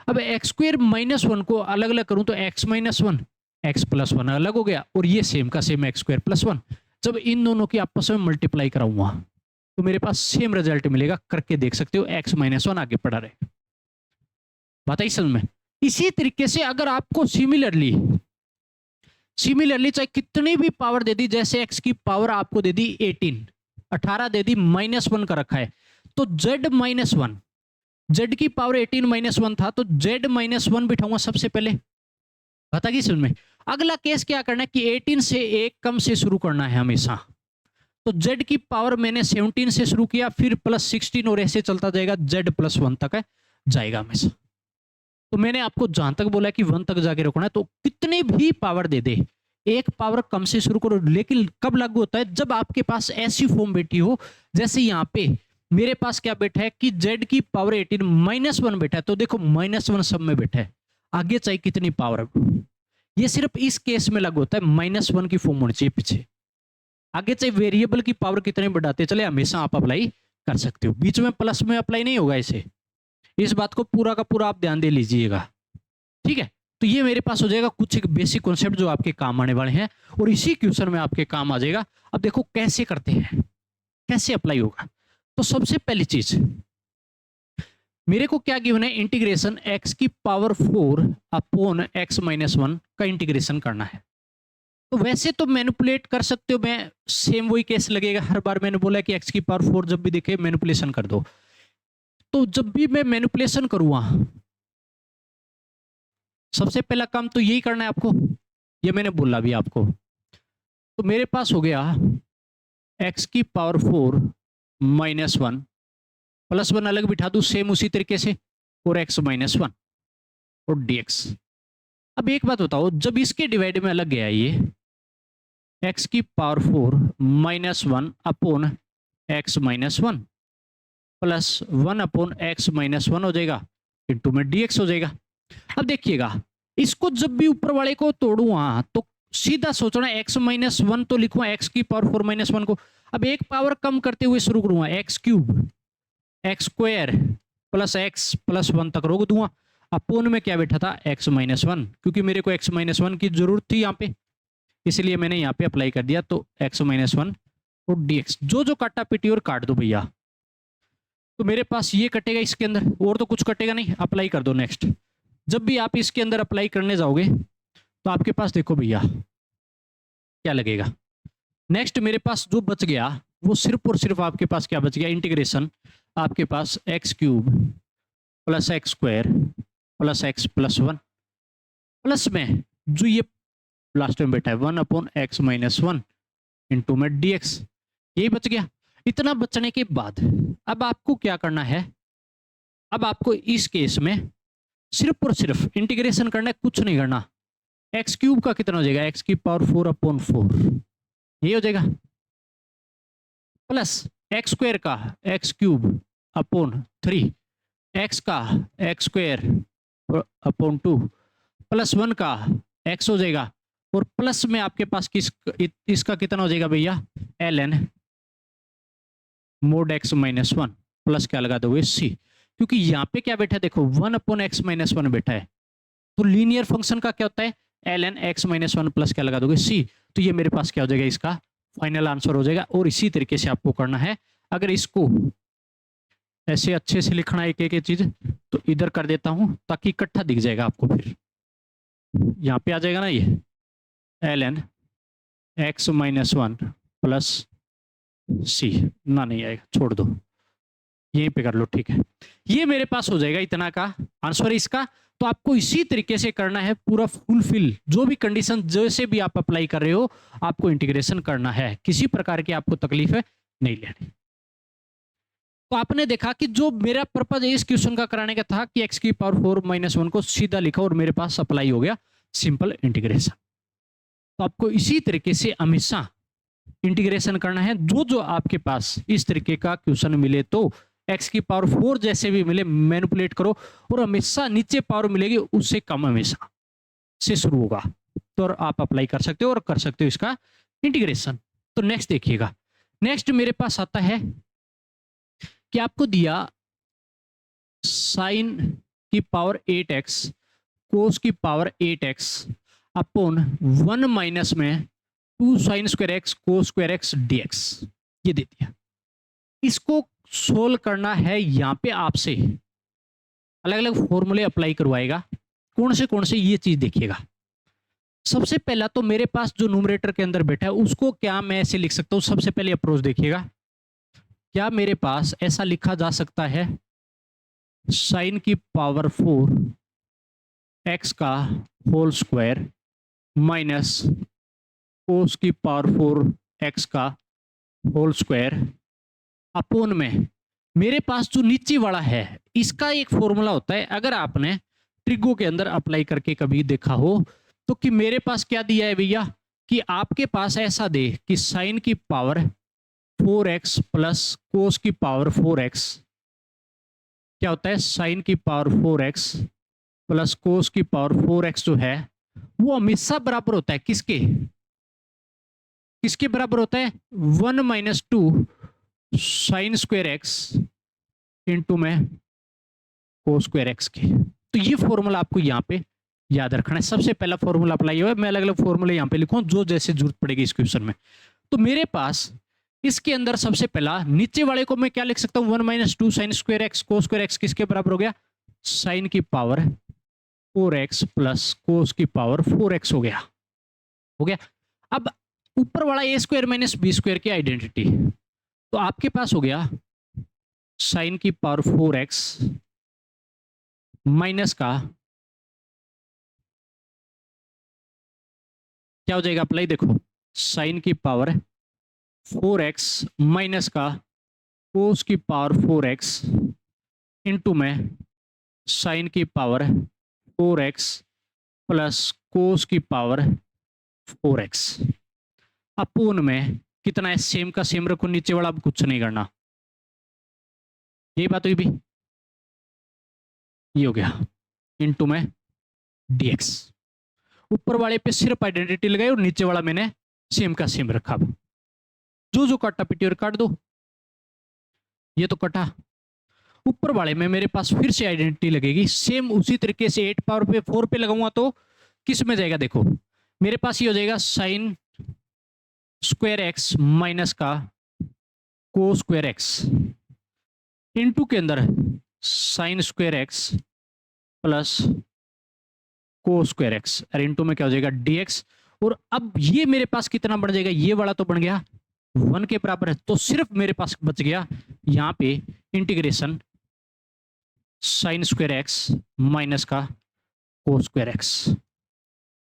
अब एक्स स्क्वायर माइनस 1 को अलग अलग करूं तो एक्स माइनस 1 एक्स प्लस 1 अलग हो गया और ये सेम का सेम एक्स स्क्वायर प्लस 1, जब इन दोनों की आपस में मल्टीप्लाई कराऊंगा तो मेरे पास सेम रिजल्ट मिलेगा, करके देख सकते हो एक्स माइनस 1 आगे पड़ा रहे, बात आई समझ में। इसी तरीके से अगर आपको सिमिलरली चाहे कितनी भी पावर दे दी, जैसे एक्स की पावर आपको दे दी 18 दे दी माइनस 1 का रखा है, तो z माइनस 1, z की पावर 18 माइनस 1 था तो z माइनस 1 बिठाऊंगा सबसे पहले, बता गई समझ में। अगला केस क्या करना है कि 18 से एक कम से शुरू करना है हमेशा, तो z की पावर मैंने 17 से शुरू किया फिर प्लस 16 और ऐसे चलता जाएगा, z प्लस 1 तक है जाएगा हमेशा। तो मैंने आपको जहां तक बोला कि 1 तक जाके रोकना है, तो कितने भी पावर दे दे एक पावर कम से शुरू करो, लेकिन कब लागू होता है, जब आपके पास ऐसी फॉर्म बैठी हो, जैसे यहाँ पे मेरे पास क्या बैठा है कि z की पावर 18 -1 बैठा है, तो देखो -1 सब में बैठा है, आगे चाहे कितनी पावर, ये सिर्फ इस केस में लागू होता है, -1 की फॉर्म होनी चाहिए पीछे, आगे चाहे वेरिएबल की पावर कितने बढ़ाते चले हमेशा आप अप्लाई कर सकते हो, बीच में प्लस में अप्लाई नहीं होगा इसे, इस बात को पूरा का पूरा आप ध्यान दे लीजिएगा, ठीक है। तो ये मेरे पास हो जाएगा कुछ एक बेसिक कॉन्सेप्ट जो आपके काम आने वाले हैं, और इसी क्वेश्चन में आपके काम आ जाएगा। अब देखो कैसे करते हैं, कैसे अप्लाई होगा। तो सबसे पहली चीज मेरे को क्या गिवन है, इंटीग्रेशन x की पावर 4 अपॉन x माइनस 1 का इंटीग्रेशन करना है। तो वैसे तो मैनिपुलेट कर सकते हो, मैं सेम वही केस लगेगा, हर बार मैंने बोला कि x की पावर 4 जब भी दिखे मैनिपुलेशन कर दो, तो जब भी मैं मैनिपुलेशन करूंगा सबसे पहला काम तो यही करना है आपको, ये मैंने बोला भी आपको। तो मेरे पास हो गया x की पावर 4 माइनस 1 प्लस 1 अलग बिठा दूं सेम उसी तरीके से, और x माइनस 1 और dx। अब एक बात बताओ, जब इसके डिवाइड में अलग गया ये x की power 4 minus 1 upon x minus 1 plus 1 upon x minus 1 हो जाएगा, इंटू में dx हो जाएगा। अब देखिएगा, इसको जब भी ऊपर वाले को तोड़ूंगा तो सीधा सोचना x माइनस 1 तो लिखूंगा x की पावर 4 माइनस 1 को, अब एक पावर कम करते हुए शुरू करूंगा, x cube x square plus x plus 1 तक रोक दूंगा, अपोन में क्या बैठा था x माइनस 1, क्योंकि मेरे को x माइनस 1 की जरूरत थी यहाँ पे, इसलिए मैंने यहाँ पे अप्लाई कर दिया, तो x माइनस 1 और dx जो जो काटा पीटी और काट दो भैया, तो मेरे पास ये कटेगा इसके अंदर, और तो कुछ कटेगा नहीं, अप्लाई कर दो। नेक्स्ट जब भी आप इसके अंदर अप्लाई करने जाओगे तो आपके पास देखो भैया क्या लगेगा, नेक्स्ट मेरे पास जो बच गया वो सिर्फ और सिर्फ आपके पास क्या बच गया, इंटीग्रेशन आपके पास x cube plus x square plus x plus 1 plus में जो ये लास्ट में बैठा है 1 अपॉन एक्स माइनस 1 इंटू में dx, यही बच गया। इतना बचने के बाद अब आपको क्या करना है, अब आपको इस केस में सिर्फ और सिर्फ इंटीग्रेशन करना है, कुछ नहीं करना। एक्स क्यूब का कितना हो जाएगा, एक्स की पावर 4 अपॉन 4 ये हो जाएगा, प्लस एक्स स्क्वायर का एक्स क्यूब अपॉन 3 एक्स का एक्स स्क्वायर अपॉन 2 प्लस 1 का एक्स हो जाएगा, और प्लस में आपके पास इसका कितना हो जाएगा भैया, l n mod x minus 1 plus क्या लगा दोगे सी, क्योंकि यहाँ पे क्या बैठा है देखो 1 अपॉन एक्स माइनस 1 बैठा है, तो लीनियर फंक्शन का क्या होता है l n x minus 1 plus क्या लगा दोगे सी, तो ये मेरे पास क्या हो जाएगा, इसका फाइनल आंसर हो जाएगा। और इसी तरीके से आपको करना है, अगर इसको ऐसे अच्छे से लिखना है एक एक चीज, तो इधर कर देता हूं ताकि इकट्ठा दिख जाएगा आपको, फिर यहाँ पे आ जाएगा ना ये l n x minus 1 plus c, ना नहीं आएगा छोड़ दो, यहीं पे कर लो, ठीक है। ये मेरे पास हो जाएगा इतना का आंसर इसका। तो आपको इसी तरीके से करना है, पूरा फुलफिल जो भी कंडीशन जैसे भी आप अप्लाई कर रहे हो आपको इंटीग्रेशन करना है, किसी प्रकार की आपको तकलीफ है नहीं लेनी। तो आपने देखा कि जो मेरा पर्पज इस क्वेश्चन का कराने का था कि x की पावर 4 माइनस 1 को सीधा लिखा और मेरे पास अप्लाई हो गया सिंपल इंटीग्रेशन। तो आपको इसी तरीके से हमेशा इंटीग्रेशन करना है, जो जो आपके पास इस तरीके का क्वेश्चन मिले तो x की पावर 4 जैसे भी मिले मैनिपुलेट करो, और हमेशा नीचे पावर मिलेगी उससे कम हमेशा से शुरू होगा, तो और आप अप्लाई कर सकते हो और कर सकते हो इसका इंटीग्रेशन। तो नेक्स्ट देखिएगा, नेक्स्ट मेरे पास आता है कि आपको दिया साइन की पावर 8x कोस की पावर 8x अपॉन 1 माइनस में 2 साइन स्क्वायर एक्स कोस स्क्वायर एक्स dx, ये दे दिया। इसको सोल्व करना है, यहाँ पे आपसे अलग अलग फॉर्मूले अप्लाई करवाएगा, कौन से ये चीज देखिएगा। सबसे पहला तो मेरे पास जो न्यूमरेटर के अंदर बैठा है उसको क्या मैं ऐसे लिख सकता हूं, सबसे पहले अप्रोच देखिएगा, क्या मेरे पास ऐसा लिखा जा सकता है साइन की पावर 4 एक्स का होल स्क्वायर माइनस कोस की पावर 4 एक्स का होल स्क्वायर अपोन में मेरे पास जो नीचे वाला है इसका एक फॉर्मूला होता है, अगर आपने ट्रिगो के अंदर अप्लाई करके कभी देखा हो तो, कि मेरे पास क्या दिया है भैया कि आपके पास ऐसा दे कि साइन की पावर 4x प्लस कोस की पावर 4x क्या होता है, साइन की पावर 4x प्लस कोस की पावर 4x जो है वो हमेशा बराबर होता है किसके, किसके बराबर होता है, 1 minus 2 sign square x into में कोस स्क्वायर एक्स के। तो ये फॉर्मूला आपको यहाँ पे याद रखना है। सबसे पहला फॉर्मूला अप्लाई हुआ है, मैं अलग अलग फॉर्मूले यहाँ पे लिखूं जो जैसे जरूरत पड़ेगी इस क्वेश्चन में। तो मेरे पास इसके अंदर सबसे पहला नीचे वाले को मैं क्या लिख सकता हूं, 1 माइनस 2 साइन स्क्वायर एक्स कोस स्क्वायर एक्स किसके बराबर हो गया, साइन की पावर 4x प्लस कोस की पावर 4x हो गया, हो गया। अब ऊपर वाला ए स्क्वायर माइनस बी स्क्वायर की आइडेंटिटी, तो आपके पास हो गया साइन की पावर 4x माइनस का क्या हो जाएगा अप्लाई, देखो साइन की पावर 4x माइनस का कोस की पावर 4x इंटू में साइन की पावर 4x प्लस कोस की पावर 4x अपूर्ण में कितना है, सेम का सेम रखो, नीचे वाला अब कुछ नहीं करना, ये बात हुई भी, ये हो गया इंटू में dx। ऊपर वाले पे सिर्फ आइडेंटिटी लगाई और नीचे वाला मैंने सेम का सेम रखा। जो जो काटा पीटी और काट दो, ये तो कटा। ऊपर वाले में मेरे पास फिर से आइडेंटिटी लगेगी सेम उसी तरीके से 8 पावर पे 4 पे लगाऊंगा तो किस में जाएगा, देखो मेरे पास ये हो जाएगा साइन स्क्वायर एक्स माइनस का को स्क्वायर एक्स इंटू के अंदर साइन स्क्वायर एक्स प्लस को स्क्वायर एक्स और इंटू में क्या हो जाएगा dx। और अब ये मेरे पास कितना बन जाएगा, ये वाला तो बन गया 1 के बराबर है, तो सिर्फ मेरे पास बच गया यहाँ पे integration sign square x minus का को स्क्वायर एक्स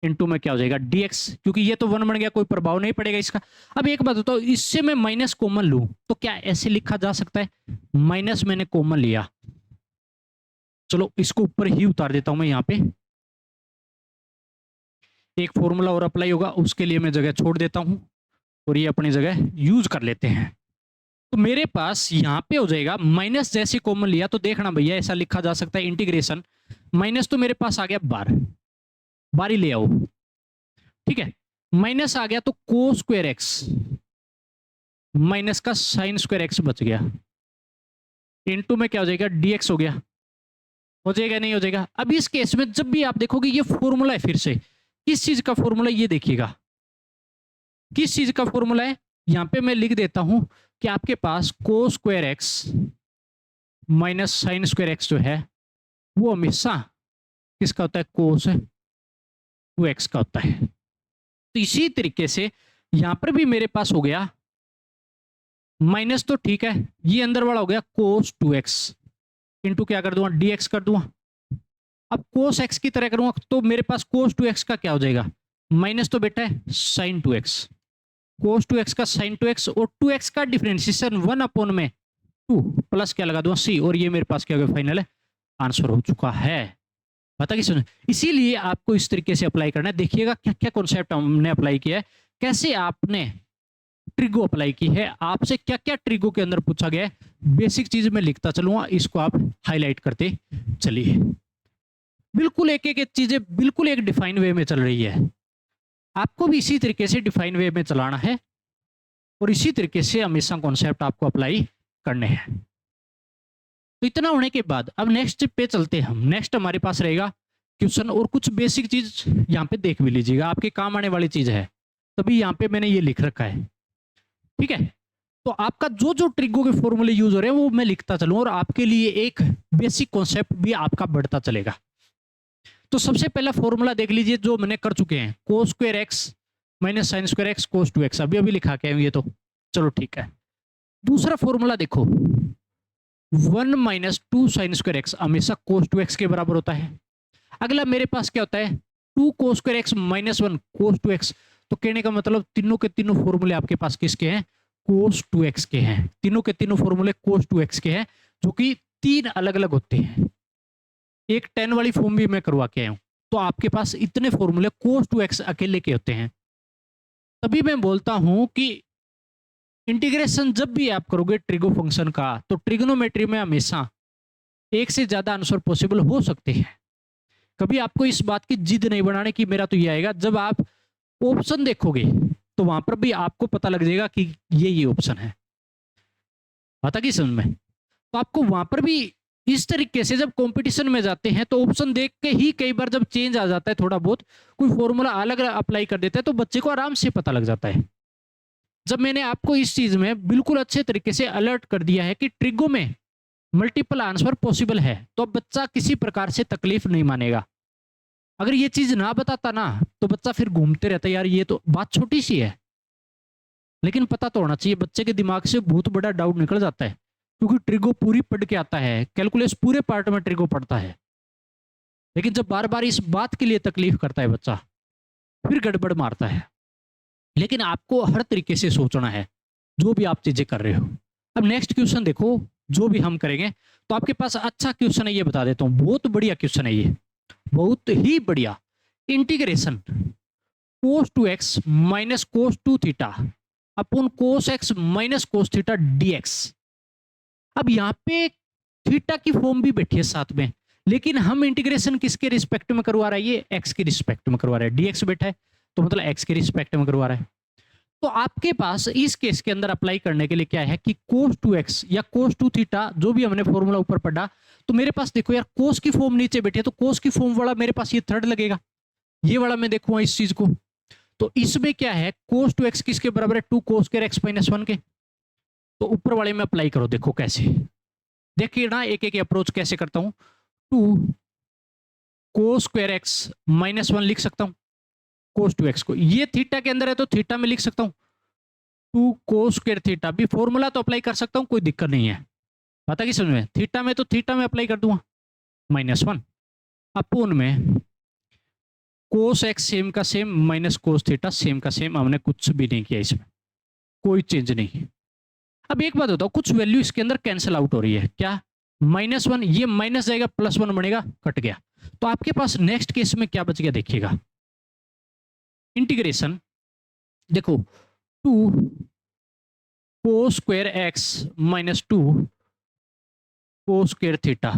इंटू में क्या हो जाएगा dx, क्योंकि ये तो 1 बन गया, कोई प्रभाव नहीं पड़ेगा इसका। अब एक बात बताओ, इससे मैं माइनस कॉमन लूं तो क्या ऐसे लिखा जा सकता है, माइनस मैंने कॉमन लिया, चलो इसको ऊपर ही उतार देता हूं मैं, यहाँ पे एक फॉर्मूला और अप्लाई होगा उसके लिए मैं जगह छोड़ देता हूं और ये अपनी जगह यूज कर लेते हैं। तो मेरे पास यहाँ पे हो जाएगा माइनस, जैसे कॉमन लिया तो देखना भैया ऐसा लिखा जा सकता है इंटीग्रेशन माइनस, तो मेरे पास आ गया 12 ही ले आओ, ठीक है, माइनस आ गया तो को स्क्वायर एक्स माइनस का साइन स्क्वायर एक्स बच गया इंटू में क्या हो जाएगा dx हो गया, हो जाएगा नहीं हो जाएगा। अब इस केस में जब भी आप देखोगे ये फॉर्मूला है, फिर से किस चीज का फॉर्मूला, ये देखिएगा किस चीज का फॉर्मूला है, यहां पे मैं लिख देता हूं कि आपके पास को square x minus sine square x जो है वो हमेशा किसका होता है, कोस 2x का होता है। तो इसी तरीके से यहां पर भी मेरे पास हो गया माइनस, तो ठीक है, ये अंदर वाला हो गया कोस 2x इंटू क्या कर दूंगा dx कर दूंगा। अब कोस x की तरह करूंगा तो मेरे पास कोस 2x का क्या हो जाएगा, माइनस तो बेटा है साइन 2x, कोस 2x का साइन 2x और 2x का डिफरेंशिएशन 1 अपॉन में 2 प्लस क्या लगा दूंगा c, और ये मेरे पास क्या हो गया, फाइनल आंसर हो चुका है। पता कि सुन, इसीलिए आपको इस तरीके से अप्लाई करना है। देखिएगा क्या क्या कॉन्सेप्ट हमने अप्लाई किया है, कैसे आपने ट्रिगो अप्लाई की है, आपसे क्या क्या ट्रिगो के अंदर पूछा गया है, बेसिक चीज मैं लिखता चलूंगा, इसको आप हाईलाइट करते चलिए। बिल्कुल एक एक चीजें बिल्कुल एक डिफाइन वे में चल रही है, आपको भी इसी तरीके से डिफाइन वे में चलाना है और इसी तरीके से हमेशा कॉन्सेप्ट आपको अप्लाई करने हैं। तो इतना होने के बाद अब नेक्स्ट पे चलते हैं हम। नेक्स्ट हमारे पास रहेगा क्वेश्चन और कुछ बेसिक चीज यहाँ पे देख भी लीजिएगा, आपके काम आने वाली चीज है, तभी यहाँ पे मैंने ये लिख रखा है, ठीक है। तो आपका जो जो ट्रिगो के फॉर्मूले यूज हो रहे हैं वो मैं लिखता चलूं और आपके लिए एक बेसिक कॉन्सेप्ट भी आपका बढ़ता चलेगा। तो सबसे पहला फॉर्मूला देख लीजिए जो मैंने कर चुके हैं, cos square x minus sine square x cos 2x, अभी अभी लिखा के ये तो चलो ठीक है। दूसरा फॉर्मूला देखो 1 माइनस 2 साइन स्क्वायर एक्स हमेशा कोस 2x के बराबर होता है। अगला मेरे पास क्या होता है 2 कोस स्क्वायर एक्स माइनस 1 कोस 2x, तो कहने का मतलब तीनों के तीनों फॉर्मूले आपके पास किसके हैं, कोस 2x के हैं। तीनों के तीनों फॉर्मूले कोस 2x के हैं, जो कि 3 अलग अलग होते हैं। एक 10 वाली फॉर्म भी मैं करवा के आया हूं, तो आपके पास इतने फॉर्मूले कोस 2x अकेले के होते हैं। तभी मैं बोलता हूं कि इंटीग्रेशन जब भी आप करोगे ट्रिगो फंक्शन का, तो ट्रिग्नोमेट्री में हमेशा एक से ज्यादा आंसर पॉसिबल हो सकते हैं। कभी आपको इस बात की जिद नहीं बनाने की मेरा तो ये आएगा, जब आप ऑप्शन देखोगे तो वहां पर भी आपको पता लग जाएगा कि ये ऑप्शन है। आता कि समझ में? तो आपको वहां पर भी इस तरीके से जब कंपटीशन में जाते हैं तो ऑप्शन देख के ही कई बार जब चेंज आ जाता है, थोड़ा बहुत कोई फॉर्मूला अलग अप्लाई कर देता है, तो बच्चे को आराम से पता लग जाता है। जब मैंने आपको इस चीज में बिल्कुल अच्छे तरीके से अलर्ट कर दिया है कि ट्रिगो में मल्टीपल आंसर पॉसिबल है, तो अब बच्चा किसी प्रकार से तकलीफ नहीं मानेगा। अगर ये चीज ना बताता ना, तो बच्चा फिर घूमते रहता है, यार ये तो बात छोटी सी है, लेकिन पता तो होना चाहिए। बच्चे के दिमाग से बहुत बड़ा डाउट निकल जाता है, क्योंकि ट्रिगो पूरी पढ़ के आता है, कैलकुलस पूरे पार्ट में ट्रिगो पढ़ता है, लेकिन जब बार बार इस बात के लिए तकलीफ करता है बच्चा, फिर गड़बड़ मारता है। लेकिन आपको हर तरीके से सोचना है जो भी आप चीजें कर रहे हो। अब नेक्स्ट क्वेश्चन देखो, जो भी हम करेंगे, तो आपके पास अच्छा क्वेश्चन है, ये बता देता हूँ, बहुत बढ़िया क्वेश्चन है ये, बहुत ही बढ़िया। Integration cos two x minus cos two theta upon cos x minus cos theta dx. अब यहाँ पे थीटा की फॉर्म भी बैठी है साथ में, लेकिन हम इंटीग्रेशन किसके रिस्पेक्ट में करवा रहा है? ये एक्स के रिस्पेक्ट में करवा रहा है। डीएक्स बैठा है तो मतलब एक्स के रिस्पेक्ट में करवा रहा है। तो आपके पास इस केस के अंदर अप्लाई करने के लिए क्या है कि cos 2x या cos 2 थीटा, जो भी हमने फॉर्मूला ऊपर पढ़ा, तो मेरे पास देखो यार cos की फॉर्म नीचे बैठी है, तो cos की फॉर्म वाला मेरे पास ये थर्ड लगेगा, ये वाला मैं देखूंगा इस चीज को। तो इसमें क्या है, cos 2x किसके बराबर है? 2 cos स्क्वायर x माइनस 1 के। तो ऊपर वाले में अप्लाई करो, देखो कैसे, देखिए ना एक एक अप्रोच कैसे करता हूं। 2 cos स्क्वायर x माइनस 1 लिख सकता हूं, cos 2x को, ये थीटा के अंदर है तो थीटा में लिख सकता हूं 2 cos स्क्वायर थीटा। भी फॉर्मूला तो अप्लाई कर सकता हूं, कोई दिक्कत नहीं है, पता कि समझ में? थीटा में तो थीटा में अप्लाई कर दूंगा माइनस 1 अपोन में cos x सेम का same minus cos theta same का सेम, हमने कुछ भी नहीं किया इसमें, कोई चेंज नहीं। अब एक बात बताओ, कुछ वैल्यू इसके अंदर कैंसिल आउट हो रही है क्या? माइनस 1 ये माइनस जाएगा, प्लस 1 बनेगा, कट गया। तो आपके पास नेक्स्ट केस में क्या बच गया देखिएगा, इंटीग्रेशन देखो 2 cos square x minus 2 cos square theta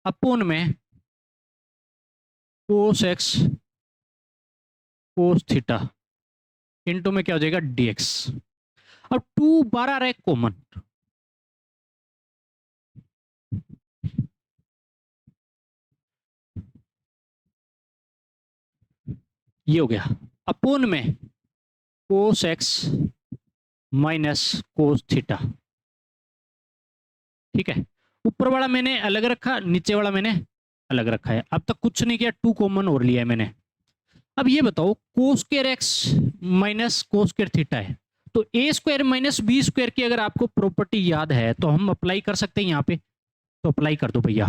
upon में cos x cos theta into में क्या हो जाएगा dx। अब 2 बार आ रहा है कॉमन, ये हो गया, अपोन में cos x minus cos theta. ठीक है, ऊपर वाला मैंने अलग रखा, नीचे वाला मैंने अलग रखा है। अब तक कुछ नहीं किया, 2 कॉमन और लिया है मैंने। अब ये बताओ cos square x minus cos square theta है, तो a square minus b square की अगर आपको प्रॉपर्टी याद है तो हम अप्लाई कर सकते हैं यहाँ पे, तो अप्लाई कर दो भैया।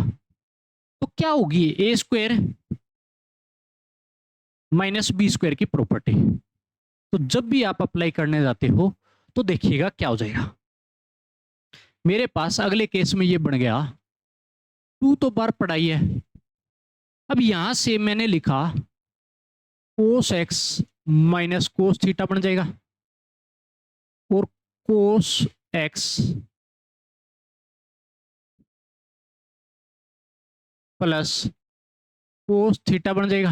तो क्या होगी a square minus b square की प्रॉपर्टी। तो जब भी आप अप्लाई करने जाते हो तो देखिएगा क्या हो जाएगा। मेरे पास अगले केस में ये बन गया, 2 तो बार पढ़ाई है, अब यहां से मैंने लिखा cos x minus cos theta बन जाएगा, और cos x plus cos theta बन जाएगा।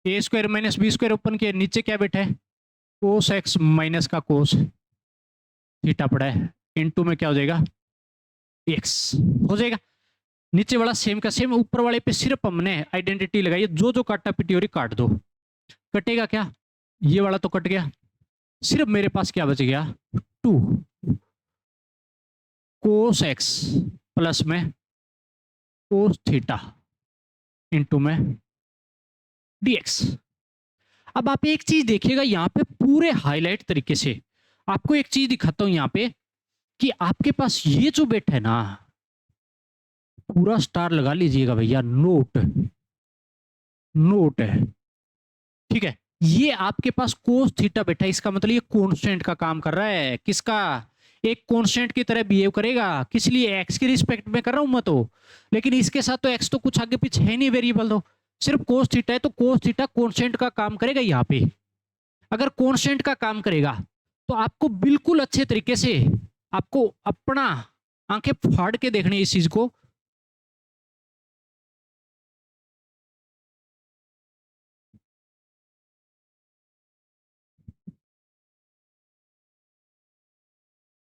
A square minus b square open किया, नीचे क्या बैठा है cos x माइनस का cos थीटा पड़ा है, इनटू में क्या हो जाएगा x हो जाएगा। नीचे वाला सेम का सेम, ऊपर वाले पे सिर्फ हमने आइडेंटिटी लगाई है, जो जो काटा पिटी हो रही काट दो। कटेगा क्या? ये वाला तो कट गया, सिर्फ मेरे पास क्या बच गया 2 cos x प्लस में cos थीटा इनटू में dx। अब आप एक चीज देखिएगा यहाँ पे पूरे हाईलाइट तरीके से, आपको एक चीज दिखाता हूं यहाँ पे कि आपके पास ये जो बैठा है ना, पूरा स्टार लगा लीजिएगा भैया, नोट नोट है, ठीक है। ये आपके पास cos थीटा बैठा है, इसका मतलब ये कांस्टेंट का काम कर रहा है, किसका? एक कांस्टेंट की तरह बिहेव करेगा। किस लिए? x के रिस्पेक्ट में कर रहा हूं मैं तो, लेकिन इसके साथ तो x तो कुछ आगे पीछे है नहीं वेरिएबल, तो सिर्फ कोस थीटा है तो कोस थीटा कॉन्स्टेंट का काम करेगा यहाँ पे। अगर कॉन्स्टेंट का काम करेगा तो आपको बिल्कुल अच्छे तरीके से आपको अपना आंखें फाड़ के देखनी है इस चीज को।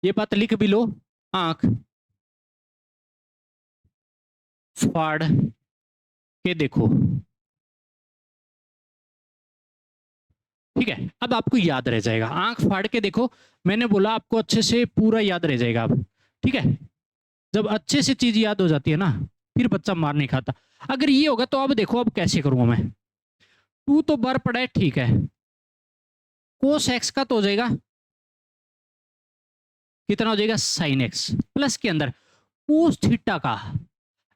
ये बात लिख भी लो, आंख फाड़ के देखो। ठीक है, अब आपको याद रह जाएगा, आंख फाड़ के देखो, मैंने बोला आपको अच्छे से पूरा याद रह जाएगा अब। ठीक है, जब अच्छे से चीज याद हो जाती है ना, फिर बच्चा मार नहीं खाता। अगर ये होगा तो अब देखो अब कैसे करूंगा मैं। 2 तो बार पड़ा है, ठीक है, कोस एक्स का तो हो जाएगा, कितना हो जाएगा, साइन एक्स, प्लस के अंदर कोस थीटा का।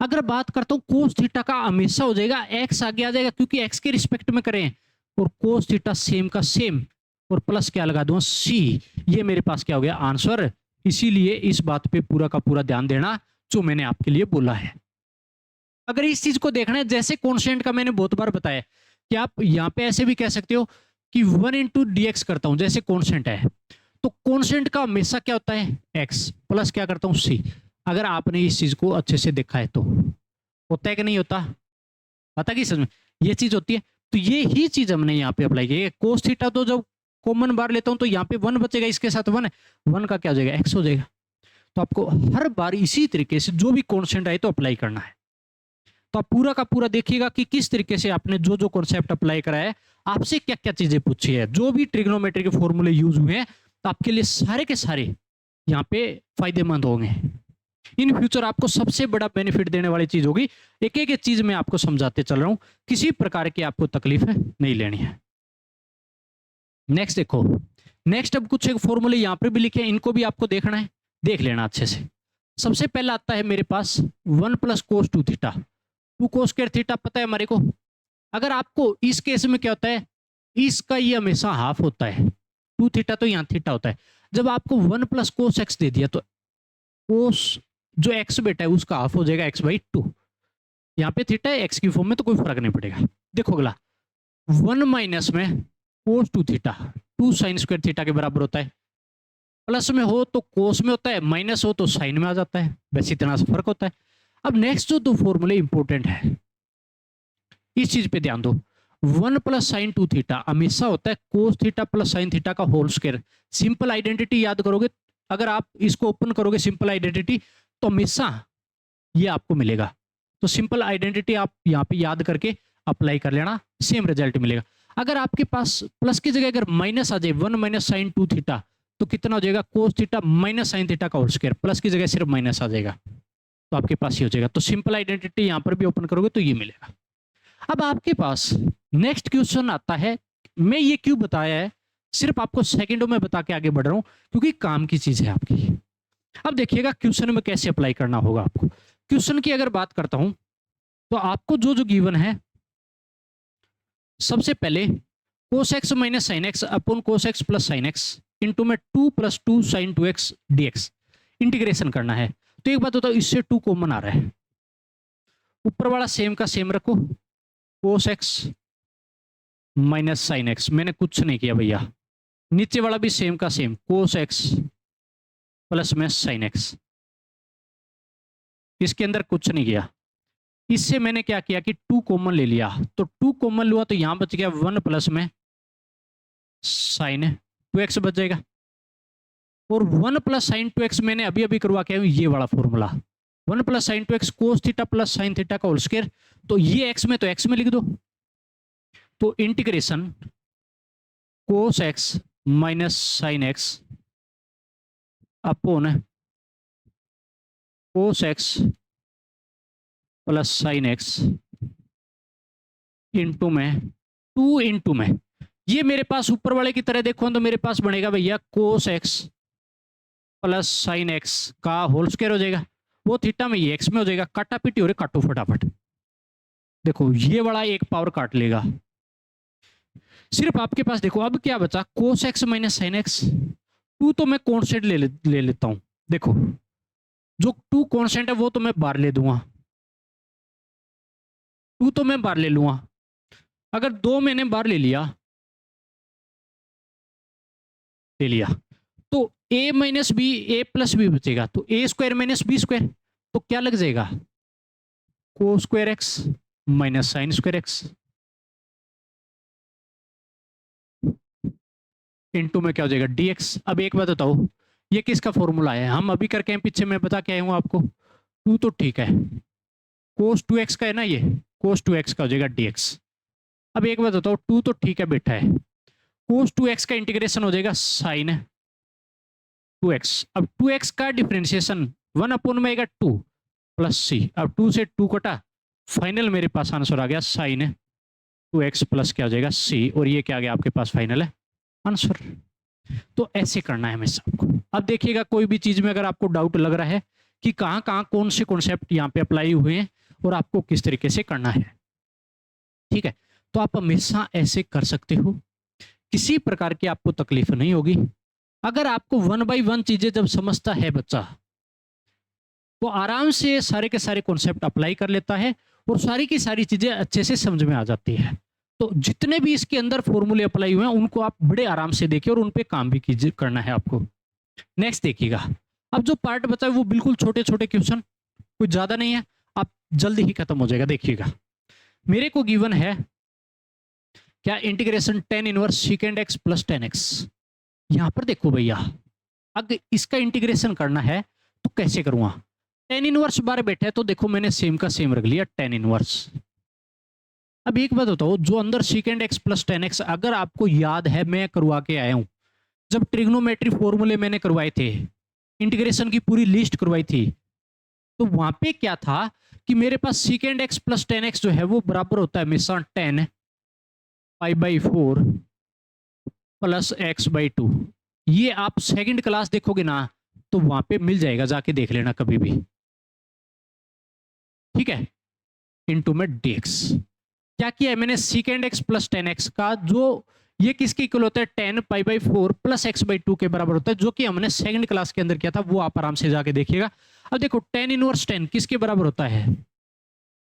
अगर बात करता हूं कोस थीटा का हमेशा हो जाएगा एक्स आगे आ जाएगा, क्योंकि एक्स के रिस्पेक्ट में करें, और कोस थीटा सेम का सेम, और प्लस क्या लगा दूंगा, सी। ये मेरे पास क्या हो गया, आंसर। इसीलिए इस बात पे पूरा का पूरा ध्यान देना जो मैंने आपके लिए बोला है। अगर इस चीज को देखना है, जैसे कॉन्स्टेंट का मैंने बहुत बार बताया कि आप यहां पे ऐसे भी कह सकते हो कि 1 इंटू डी एक्स करता हूं, जैसे कॉन्स्टेंट है तो कॉन्स्टेंट का हमेशा क्या होता है, एक्स, प्लस क्या करता हूं, सी। अगर आपने इस चीज को अच्छे से देखा है तो होता है कि नहीं होता, पता कि समझ में ये चीज होती है। तो ये ही चीज हमने यहाँ पे अप्लाई की है। कोस थीटा तो जब कॉमन बार लेता हूं तो यहाँ पे 1 बचेगा, इसके साथ 1 का क्या हो जाएगा, एक्स हो जाएगा। तो आपको हर बार इसी तरीके से जो भी कॉन्स्टेंट आए तो अप्लाई करना है। तो आप पूरा का पूरा देखिएगा कि किस तरीके से आपने जो जो कॉन्सेप्ट अप्लाई करा है, आपसे क्या क्या चीजें पूछी है, जो भी ट्रिग्नोमेट्री के फॉर्मूले यूज हुए हैं, तो आपके लिए सारे के सारे यहाँ पे फायदेमंद होंगे। इन फ्यूचर आपको सबसे बड़ा बेनिफिट देने वाली चीज होगी, एक एक चीज मैं आपको समझाते चल रहा हूं, किसी प्रकार की आपको तकलीफ नहीं लेनी है। नेक्स्ट देखो, नेक्स्ट अब कुछ एक फॉर्मूले यहाँ पे भी लिखे हैं, इनको भी आपको देखना है, देख लेना अच्छे से। सबसे पहला आता है मेरे पास 1 plus cos 2 theta. 2 cos square theta पता है हमारे को। अगर आपको इस केस में क्या होता है, इसका ये हमेशा हाफ होता है, 2 थीटा तो यहाँ थीटा होता है। जब आपको 1 प्लस कोस एक्स दे दिया तो कोस जो एक्स बेटा है उसका हाफ हो जाएगा एक्स बाई 2। यहाँ पे थीटा है एक्स की फॉर्म में तो कोई फर्क नहीं पड़ेगा। देखो अगला 1 माइनस में कोस 2 थीटा, 2 साइन स्क्वायर थीटा के बराबर होता है। प्लस में हो तो कोस में होता है, माइनस हो तो साइन में आ जाता है, बस इतना सा फर्क होता है। अब नेक्स्ट जो 2 फॉर्मूले इंपॉर्टेंट है, इस चीज पे ध्यान दो। 1 प्लस साइन 2 थीटा हमेशा होता है cos theta plus sine theta का होल स्क्वायर। सिंपल आइडेंटिटी याद करोगे, अगर आप इसको ओपन करोगे सिंपल आइडेंटिटी तो हमेशा ये आपको मिलेगा। तो सिंपल आइडेंटिटी आप यहाँ पे याद करके अप्लाई कर लेना, सेम रिजल्ट मिलेगा। अगर आपके पास प्लस की जगह अगर माइनस आ जाए, 1 माइनस साइन 2 थीटा, तो कितना हो जाएगा, cos theta minus sine theta का होल स्क्वायर, प्लस की जगह सिर्फ माइनस आ जाएगा, तो आपके पास ये हो जाएगा। तो सिंपल आइडेंटिटी यहाँ पर भी ओपन करोगे तो ये मिलेगा। अब आपके पास नेक्स्ट क्वेश्चन आता है, मैं ये क्यों बताया है, सिर्फ आपको सेकंडों में बता के आगे बढ़ रहा हूं क्योंकि काम की चीज है आपकी। अब देखिएगा क्वेश्चन में कैसे अप्लाई करना होगा आपको। क्वेश्चन की अगर बात करता हूं तो आपको जो जो गिवन है, सबसे पहले कोस x minus sine x upon cos x plus sine x into में 2 plus 2 sign 2x dx integration करना है। तो एक बात होता है, इससे 2 कॉमन आ रहा है, ऊपर वाला सेम का सेम रखो, कोस एक्स माइनस साइन एक्स, मैंने कुछ नहीं किया भैया। नीचे वाला भी सेम का सेम, कोस एक्स प्लस में साइन एक्स, इसके अंदर कुछ नहीं किया। इससे मैंने क्या किया कि 2 कॉमन ले लिया, तो 2 कॉमन लिया तो यहां बच गया 1 प्लस में साइन 2x बच जाएगा, और 1 प्लस साइन 2x मैंने अभी अभी करवा के ये वाला formula 1 plus sign 2x cos theta plus sine theta का होल स्क्वायर। तो ये x में तो x में लिख दो, तो इंटीग्रेशन कोस x minus sine x upon cos x plus sine x into में 2 इंटू में, ये मेरे पास ऊपर वाले की तरह देखो तो मेरे पास बनेगा भैया cos x plus sine x का होल स्क्वायर हो जाएगा, वो थीटा में ये एक्स में हो जाएगा, काटा पीटी हो रही, काटो फटाफट। देखो ये वाला एक पावर काट लेगा, सिर्फ आपके पास देखो अब क्या बचा, कोस एक्स माइनस साइन एक्स। 2 तो मैं कॉन्स्टेंट ले लेता हूं, देखो जो 2 कॉन्स्टेंट है वो तो मैं बाहर ले दूंगा, 2 तो मैं बाहर ले लूंगा, अगर 2 मैंने बार ले लिया तो a minus b a plus b बचेगा, तो a square minus b square, तो क्या लग जाएगा cos square x minus sine square x into में क्या हो जाएगा dx। अब एक बात बताओ, ये किसका फॉर्मूला है, हम अभी करके हैं पीछे, मैं बता के आया हूं आपको, 2 तो ठीक है, cos 2x का है ना, ये cos 2x का हो जाएगा dx। अब एक बात बताओ, 2 तो ठीक है बैठा है, cos 2x का इंटीग्रेशन हो जाएगा साइन 2x। अब 2x का डिफरेंशिएशन 1 अपॉन में आएगा 2 प्लस सी। अब 2 से 2 कटा, फाइनल मेरे पास आंसर आ गया साइन 2x प्लस क्या हो जाएगा सी, और ये क्या आ गया आपके पास फाइनल है आंसर। तो ऐसे करना है हमेशा आपको। अब देखिएगा कोई भी चीज में अगर आपको डाउट लग रहा है कि कहां कहां कौन से कॉन्सेप्ट यहाँ पे अप्लाई हुए हैं और आपको किस तरीके से करना है, ठीक है, तो आप हमेशा ऐसे कर सकते हो, किसी प्रकार की आपको तकलीफ नहीं होगी। अगर आपको 1 बाई 1 चीजें जब समझता है बच्चा, तो आराम से सारे के सारे कॉन्सेप्ट अप्लाई कर लेता है और सारी की सारी चीजें अच्छे से समझ में आ जाती है। तो जितने भी इसके अंदर फॉर्मूले अप्लाई हुए हैं उनको आप बड़े आराम से देखिए और उन पे काम भी कीजिए, करना है आपको। नेक्स्ट देखिएगा, अब जो पार्ट बचा है वो बिल्कुल छोटे छोटे क्वेश्चन, कुछ ज्यादा नहीं है, आप जल्दी ही खत्म हो जाएगा। देखिएगा मेरे को गिवन है क्या, integration tan inverse सीकेंड x plus 10x। यहां पर देखो भैया, अगर इसका इंटीग्रेशन करना है तो कैसे करूंगा, tan इनवर्स बार बैठा है तो देखो मैंने सेम का सेम रख लिया tan इनवर्स। अब एक बात बताओ, जो अंदर सीकेंड एक्स प्लस 10x, अगर आपको याद है मैं करवा के आया हूं, जब ट्रिग्नोमेट्री फॉर्मूले मैंने करवाए थे, इंटीग्रेशन की पूरी लिस्ट करवाई थी, तो वहां पे क्या था कि मेरे पास सीकेंड एक्स प्लस 10x जो है वो बराबर होता है हमेशा 10 पाई बाई 4 प्लस एक्स बाई 2। ये आप सेकंड क्लास देखोगे ना तो वहां पे मिल जाएगा, जाके देख लेना कभी भी, ठीक है, इनटू में dx। क्या किया है मैंने, सीकेंड एक्स प्लस 10x का जो ये किसके इक्वल होता है 10 पाई बाई 4 प्लस एक्स बाई 2 के बराबर होता है, जो कि हमने सेकंड क्लास के अंदर किया था, वो आप आराम से जाके देखिएगा। अब देखो tan इनवर्स 10 किसके बराबर होता है,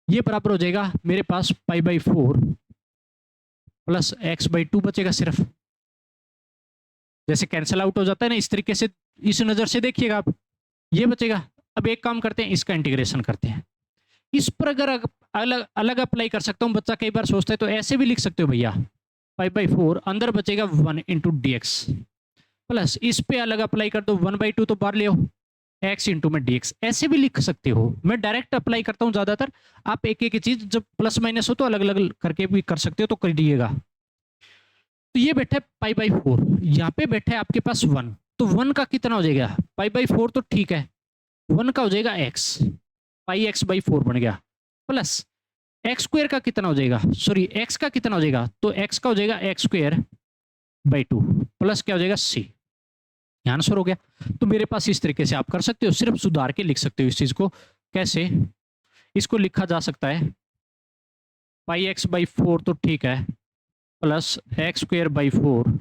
ये बराबर हो जाएगा मेरे पास pi by 4 plus x by 2 बचेगा सिर्फ, जैसे कैंसिल आउट हो जाता है ना, इस तरीके से, इस नजर से देखिएगा आप, ये बचेगा। अब एक काम करते हैं, इसका इंटीग्रेशन करते हैं। इस पर अगर अलग अलग अप्लाई कर सकता हूं, बच्चा कई बार सोचता है, तो ऐसे भी लिख सकते हो भैया, 5/4 अंदर बचेगा 1 इंटू dx प्लस इस पे अलग अप्लाई कर दो 1/2 तो बाहर ले आओ x इंटू में dx, ऐसे भी लिख सकते हो। मैं डायरेक्ट अप्लाई करता हूं ज्यादातर, आप एक एक चीज जब प्लस माइनस हो तो अलग अलग करके भी कर सकते हो, तो कर दीजिएगा। तो ये बैठा है π/4, यहाँ पे बैठा है आपके पास 1, तो 1 का कितना हो जाएगा, π/4 तो ठीक है, 1 का हो जाएगा x, πx/4 बन गया, प्लस एक्स स्क्वायर का कितना हो जाएगा, सॉरी एक्स का कितना हो जाएगा, तो एक्स का हो जाएगा x²/2 प्लस क्या हो जाएगा c, यहाँ आंसर हो गया। तो मेरे पास इस तरीके से आप कर सकते हो, सिर्फ सुधार के लिख सकते हो इस चीज को। कैसे इसको लिखा जा सकता है, πx/4 तो ठीक है, प्लस x²/4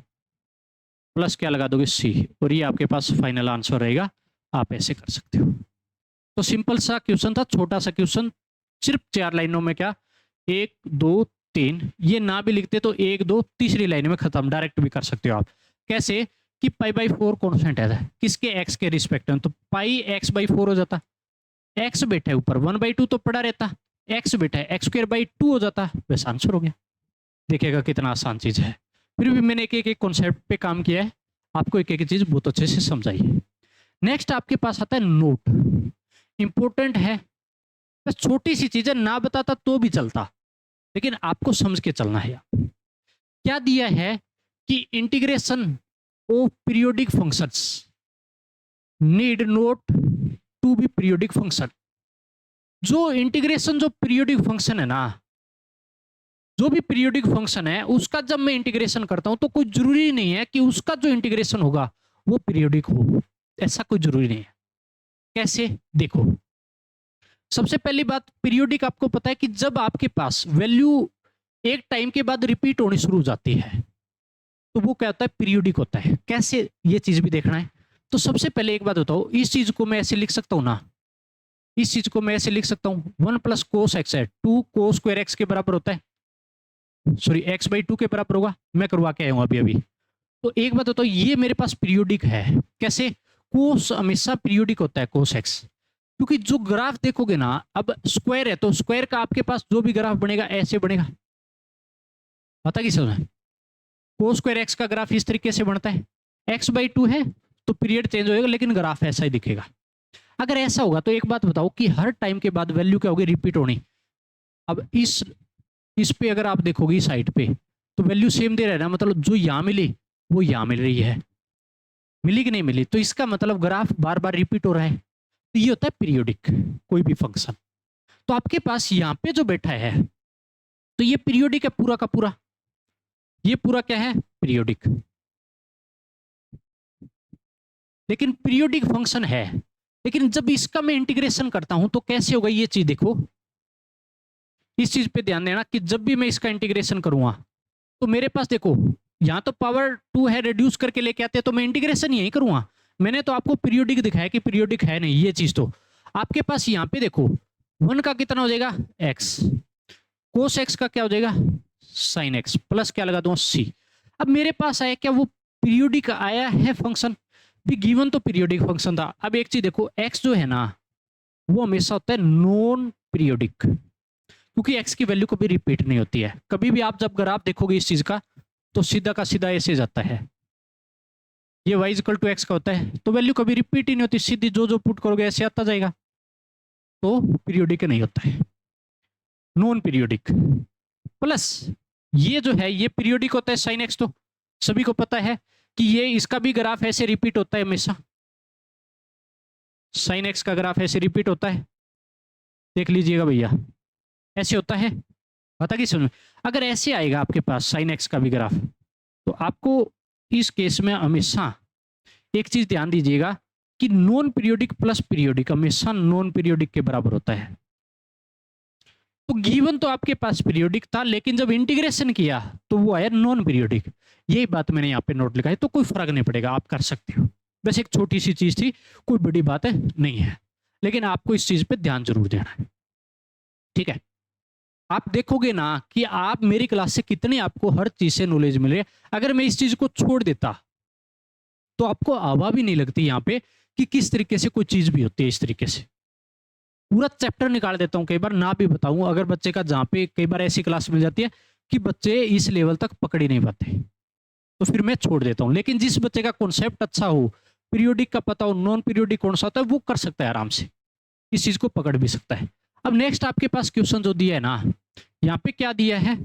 प्लस क्या लगा दोगे c, और ये आपके पास फाइनल आंसर रहेगा। आप ऐसे कर सकते हो। तो सिंपल सा क्वेश्चन था, छोटा सा क्वेश्चन, सिर्फ 4 लाइनों में, क्या 1 2 3, ये ना भी लिखते तो 1 2 तीसरी लाइन में खत्म, डायरेक्ट भी कर सकते हो आप। कैसे कि π/4 कॉन्स्टेंट है किसके, x के रिस्पेक्ट में, तो πx/4 हो जाता, x बैठा है ऊपर 1/2 तो पड़ा रहता, x बैठा है x²/2 हो जाता, बस आंसर हो गया। देखिएगा कितना आसान चीज है। फिर भी मैंने एक एक कॉन्सेप्ट पे काम किया है, आपको एक एक चीज बहुत अच्छे से समझाइए। नेक्स्ट आपके पास आता है नोट, इंपॉर्टेंट है, बस छोटी सी चीजें ना बताता तो भी चलता, लेकिन आपको समझ के चलना है। क्या दिया है कि integration of periodic functions need not to be periodic function. जो इंटीग्रेशन जो पीरियोडिक फंक्शन है ना, जो भी पीरियोडिक फंक्शन है उसका जब मैं इंटीग्रेशन करता हूं तो कोई जरूरी नहीं है कि उसका जो इंटीग्रेशन होगा वो पीरियोडिक हो, ऐसा कोई जरूरी नहीं है। कैसे देखो, सबसे पहली बात, पीरियोडिक आपको पता है कि जब आपके पास वैल्यू एक टाइम के बाद रिपीट होनी शुरू हो जाती है तो वो क्या होता है, पीरियोडिक होता है। कैसे, ये चीज भी देखना है। तो सबसे पहले एक बात बताओ, इस चीज को मैं ऐसे लिख सकता हूं ना, इस चीज को मैं ऐसे लिख सकता हूं 1 + cos x है 2 cos² x के बराबर होता है, सॉरी x/2 के बराबर होगा। मैं करवा के आया हूं अभी अभी। तो एक बात तो ये मेरे पास पीरियोडिक है। कैसे? कोस हमेशा पीरियोडिक होता है, कोस एक्स। क्योंकि जो ग्राफ देखोगे ना, अब स्क्वायर है तो स्क्वायर का आपके पास जो भी ग्राफ बनेगा ऐसे बनेगा। पता किस समझ? कोस स्क्वायर एक्स का ग्राफ इस तरीके से बनता है। x/2 है तो पीरियड चेंज होएगा लेकिन ग्राफ ऐसा ही दिखेगा। अगर ऐसा होगा तो एक बात बताओ कि हर टाइम के बाद वैल्यू क्या होगी? रिपीट होनी। अब इस पे अगर आप देखोगे इस साइड पे तो वैल्यू सेम दे रहा है ना, मतलब जो यहां मिली वो यहां मिल रही है। मिली कि नहीं मिली? तो इसका मतलब ग्राफ बार बार रिपीट हो रहा है। तो ये होता है पीरियोडिक कोई भी फंक्शन। तो आपके पास यहां पे जो बैठा है तो ये पीरियोडिक है पूरा का पूरा। ये पूरा क्या है? पीरियोडिक। लेकिन पीरियोडिक फंक्शन है, लेकिन जब इसका मैं इंटीग्रेशन करता हूं तो कैसे होगा ये चीज देखो। इस चीज पे ध्यान देना कि जब भी मैं इसका इंटीग्रेशन करूंगा तो मेरे पास देखो यहां तो पावर 2 है, रिड्यूस करके लेके आते हैं तो मैं इंटीग्रेशन यही करूंगा। मैंने तो आपको पीरियोडिक दिखाया कि पीरियोडिक है नहीं ये चीज। तो आपके पास यहां पे देखो 1 का कितना हो जाएगा? एक्स। कोस एक्स का क्या हो जाएगा? Sine x. प्लस क्या लगा दूंगा? सी। अब मेरे पास आया क्या? वो पीरियोडिक आया है फंक्शन भी। गिवन तो पीरियोडिक फंक्शन था। अब एक चीज देखो, एक्स जो है ना वो हमेशा होता है नॉन पीरियोडिक, क्योंकि एक्स की वैल्यू कभी रिपीट नहीं होती है। कभी भी आप जब ग्राफ देखोगे इस चीज का तो सीधा का सीधा ऐसे जाता है। ये y इक्वल टू एक्स का होता है तो वैल्यू कभी रिपीट ही नहीं होती, सीधी जो जो पुट करोगे ऐसे आता जाएगा। तो पीरियोडिक नहीं होता है, नॉन पीरियोडिक। प्लस ये जो है ये पीरियोडिक होता है साइन एक्स। तो सभी को पता है कि ये इसका भी ग्राफ ऐसे रिपीट होता है हमेशा। साइन एक्स का ग्राफ ऐसे रिपीट होता है, देख लीजिएगा भैया, ऐसे होता है। पता कि सुनो, अगर ऐसे आएगा आपके पास साइन एक्स का भी ग्राफ तो आपको इस केस में हमेशा एक चीज ध्यान दीजिएगा कि नॉन पीरियोडिक प्लस पीरियोडिक हमेशा नॉन पीरियोडिक के बराबर होता है। तो गिवन तो आपके पास पीरियोडिक था लेकिन जब इंटीग्रेशन किया तो वो आया नॉन पीरियोडिक। यही बात मैंने यहाँ पे नोट लिखा है, तो कोई फर्क नहीं पड़ेगा, आप कर सकते हो। बस एक छोटी सी चीज थी, कोई बड़ी बात है नहीं है, लेकिन आपको इस चीज पे ध्यान जरूर देना है। ठीक है? आप देखोगे ना कि आप मेरी क्लास से कितने आपको हर चीज से नॉलेज मिल रही है। अगर मैं इस चीज को छोड़ देता तो आपको हवा भी नहीं लगती यहाँ पे कि किस तरीके से कोई चीज भी होती है। इस तरीके से पूरा चैप्टर निकाल देता हूँ, कई बार ना भी बताऊं अगर बच्चे का, जहाँ पे कई बार ऐसी क्लास मिल जाती है कि बच्चे इस लेवल तक पकड़ ही नहीं पाते तो फिर मैं छोड़ देता हूँ। लेकिन जिस बच्चे का कॉन्सेप्ट अच्छा हो, पीरियोडिक का पता हो, नॉन पीरियोडिक कौन सा होता है, वो कर सकता है आराम से, इस चीज को पकड़ भी सकता है। अब नेक्स्ट आपके पास क्वेश्चन जो दिया है ना, यहाँ पे क्या दिया है?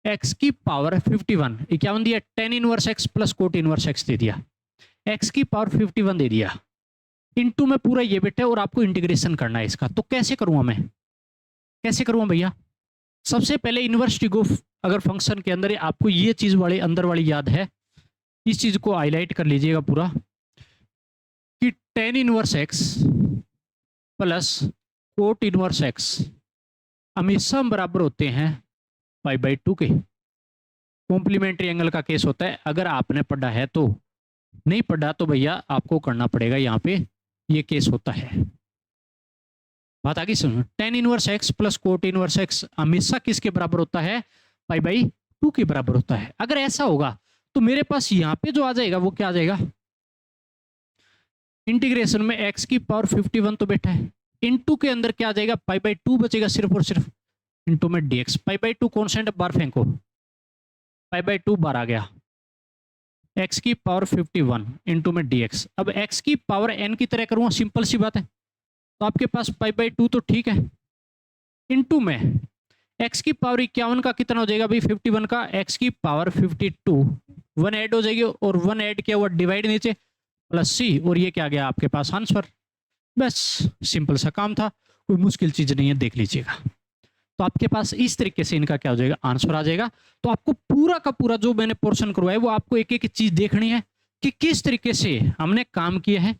x की पावर 51 51 दिया, tan inverse x plus cot inverse x दे दिया, x की पावर 51 दे दिया, इनटू में पूरा ये बेटा और आपको इंटीग्रेशन करना है इसका। तो कैसे करूंगा मैं? कैसे करूंगा भैया? सबसे पहले इनवर्स टिगो अगर फंक्शन के अंदर आपको ये चीज वाले अंदर वाली याद है, इस चीज को हाईलाइट कर लीजिएगा पूरा कि ten inverse x plus cot inverse x हमेशा बराबर होते हैं π/2 के। कॉम्प्लीमेंट्री एंगल का केस होता है, अगर आपने पढ़ा है तो, नहीं पढ़ा तो भैया आपको करना पड़ेगा। यहाँ पे ये केस होता है। बात आगे सुनो, ten inverse x plus cot inverse x हमेशा किसके बराबर होता है? π/2 के बराबर होता है। अगर ऐसा होगा तो मेरे पास यहाँ पे जो आ जाएगा वो क्या आ जाएगा? इंटीग्रेशन में x की पावर 51 तो बैठा है, इनटू के अंदर क्या आ जाएगा? π/2 बचेगा सिर्फ और सिर्फ, इनटू में dx। π/2 कॉन्स्टेंट, बार फेंको, π/2 बार आ गया, x की पावर 51 इनटू में dx। अब x की पावर n की तरह करूंगा, सिंपल सी बात है। तो आपके पास π/2 तो ठीक है, इनटू में x की पावर 51 का कितना हो जाएगा भाई? 51 का x की पावर 52, 1 ऐड हो जाएगी और 1 ऐड किया हुआ डिवाइड नीचे प्लस सी, और ये क्या गया आपके पास? आंसर। बस सिंपल सा काम था, कोई मुश्किल चीज नहीं है, देख लीजिएगा। तो आपके पास इस तरीके से इनका क्या हो जाएगा? आंसर आ जाएगा। तो आपको पूरा का पूरा जो मैंने पोर्शन करवाया वो आपको एक एक चीज देखनी है कि किस तरीके से हमने काम किया है।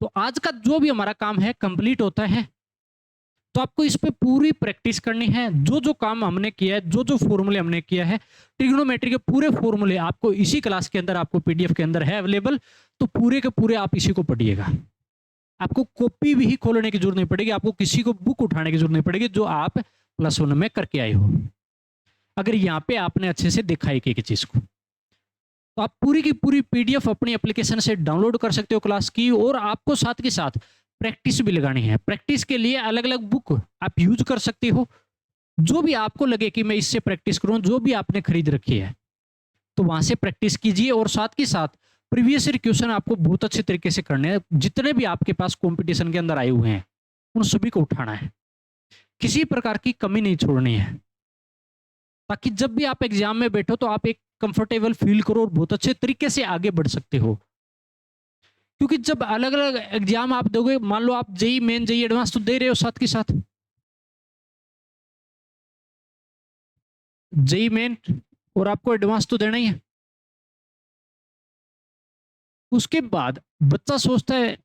तो आज का जो भी हमारा काम है कंप्लीट होता है, तो आपको इस पे पूरी प्रैक्टिस करनी है। जो जो काम हमने किया है, जो जो फॉर्मूले हमने किया है, ट्रिग्नोमेट्री के पूरे फॉर्मूले आपको इसी क्लास के अंदर, आपको पीडीएफ के अंदर है अवेलेबल। तो पूरे के पूरे आप इसी को पढ़िएगा। आपको कॉपी भी खोलने की जरूरत नहीं पड़ेगी, आपको किसी को बुक उठाने की जरूरत नहीं पड़ेगी, जो आप +1 में करके आए हो। अगर यहाँ पे आपने अच्छे से देखा एक एक चीज को, तो आप पूरी की पूरी पीडीएफ अपनी एप्लीकेशन से डाउनलोड कर सकते हो क्लास की, और आपको साथ के साथ प्रैक्टिस भी लगानी है। प्रैक्टिस के लिए अलग अलग बुक आप यूज कर सकते हो, जो भी आपको लगे कि मैं इससे प्रैक्टिस करूं, जो भी आपने खरीद रखी है तो वहां से प्रैक्टिस कीजिए। और साथ के साथ प्रीवियस ईयर क्वेश्चन आपको बहुत अच्छे तरीके से करने हैं। जितने भी आपके पास कंपटीशन के अंदर आए हुए हैं उन सभी को उठाना है, किसी प्रकार की कमी नहीं छोड़नी है, ताकि जब भी आप एग्जाम में बैठो तो आप एक कंफर्टेबल फील करो और बहुत अच्छे तरीके से आगे बढ़ सकते हो। क्योंकि जब अलग अलग एग्जाम आप दोगे, मान लो आप जेई मेन जेई एडवांस तो दे रहे हो, साथ के साथ जेई मेन और आपको एडवांस तो देना ही है। उसके बाद बच्चा सोचता है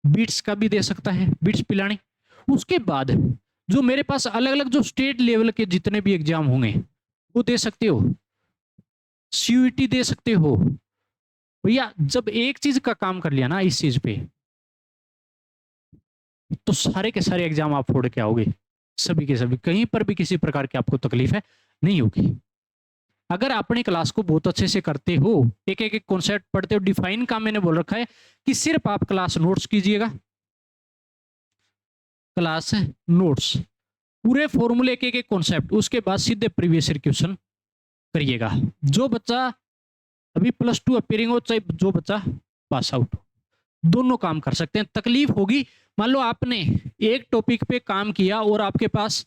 बीट्स का भी दे सकता है, बीट्स पिलानी। उसके बाद जो मेरे पास अलग अलग जो स्टेट लेवल के जितने भी एग्जाम होंगे वो दे सकते हो, सीयूईटी दे सकते हो। भैया जब एक चीज का काम कर लिया ना इस चीज पे, तो सारे के सारे एग्जाम आप फोड़ के आओगे, सभी के सभी, कहीं पर भी किसी प्रकार की आपको तकलीफ है नहीं होगी। अगर अपने क्लास को बहुत अच्छे से करते हो, एक एक कॉन्सेप्ट पढ़ते हो, डिफाइन का मैंने बोल रखा है कि सिर्फ आप क्लास नोट्स कीजिएगा, क्लास नोट्स पूरे फॉर्मूले के एक कॉन्सेप्ट, उसके बाद सीधे प्रीवियस ईयर क्वेश्चन करिएगा। जो बच्चा अभी +2 अपेयरिंग हो, चाहे जो बच्चा पास आउट हो, दोनों काम कर सकते हैं। तकलीफ होगी, मान लो आपने एक टॉपिक पे काम किया और आपके पास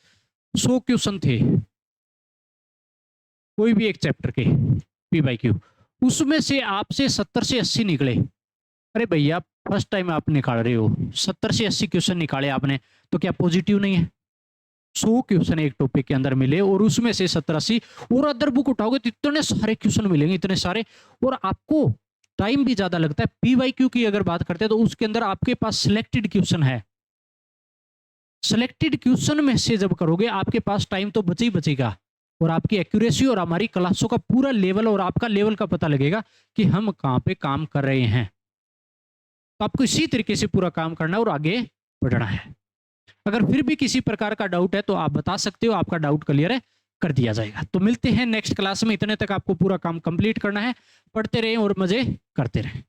100 क्वेश्चन थे कोई भी एक चैप्टर के PYQ, उसमें से आपसे 70 से 80 निकले। अरे भैया फर्स्ट टाइम आप निकाल रहे हो, 70 से 80 क्वेश्चन निकाले आपने, तो क्या पॉजिटिव नहीं है? 100 क्वेश्चन एक टॉपिक के अंदर मिले और उसमें से 70-80, और अदर बुक उठाओगे तो इतने सारे क्वेश्चन मिलेंगे, इतने सारे, और आपको टाइम भी ज्यादा लगता है। PYQ की अगर बात करते हैं तो उसके अंदर आपके पास सिलेक्टेड क्वेश्चन है, सिलेक्टेड क्वेश्चन में से जब करोगे आपके पास टाइम तो बचे ही बचेगा, और आपकी एक्यूरेसी और हमारी क्लासों का पूरा लेवल और आपका लेवल का पता लगेगा कि हम कहाँ पे काम कर रहे हैं। तो आपको इसी तरीके से पूरा काम करना है और आगे बढ़ना है। अगर फिर भी किसी प्रकार का डाउट है तो आप बता सकते हो, आपका डाउट क्लियर है कर दिया जाएगा। तो मिलते हैं नेक्स्ट क्लास में, इतने तक आपको पूरा काम कंप्लीट करना है। पढ़ते रहें और मजे करते रहें।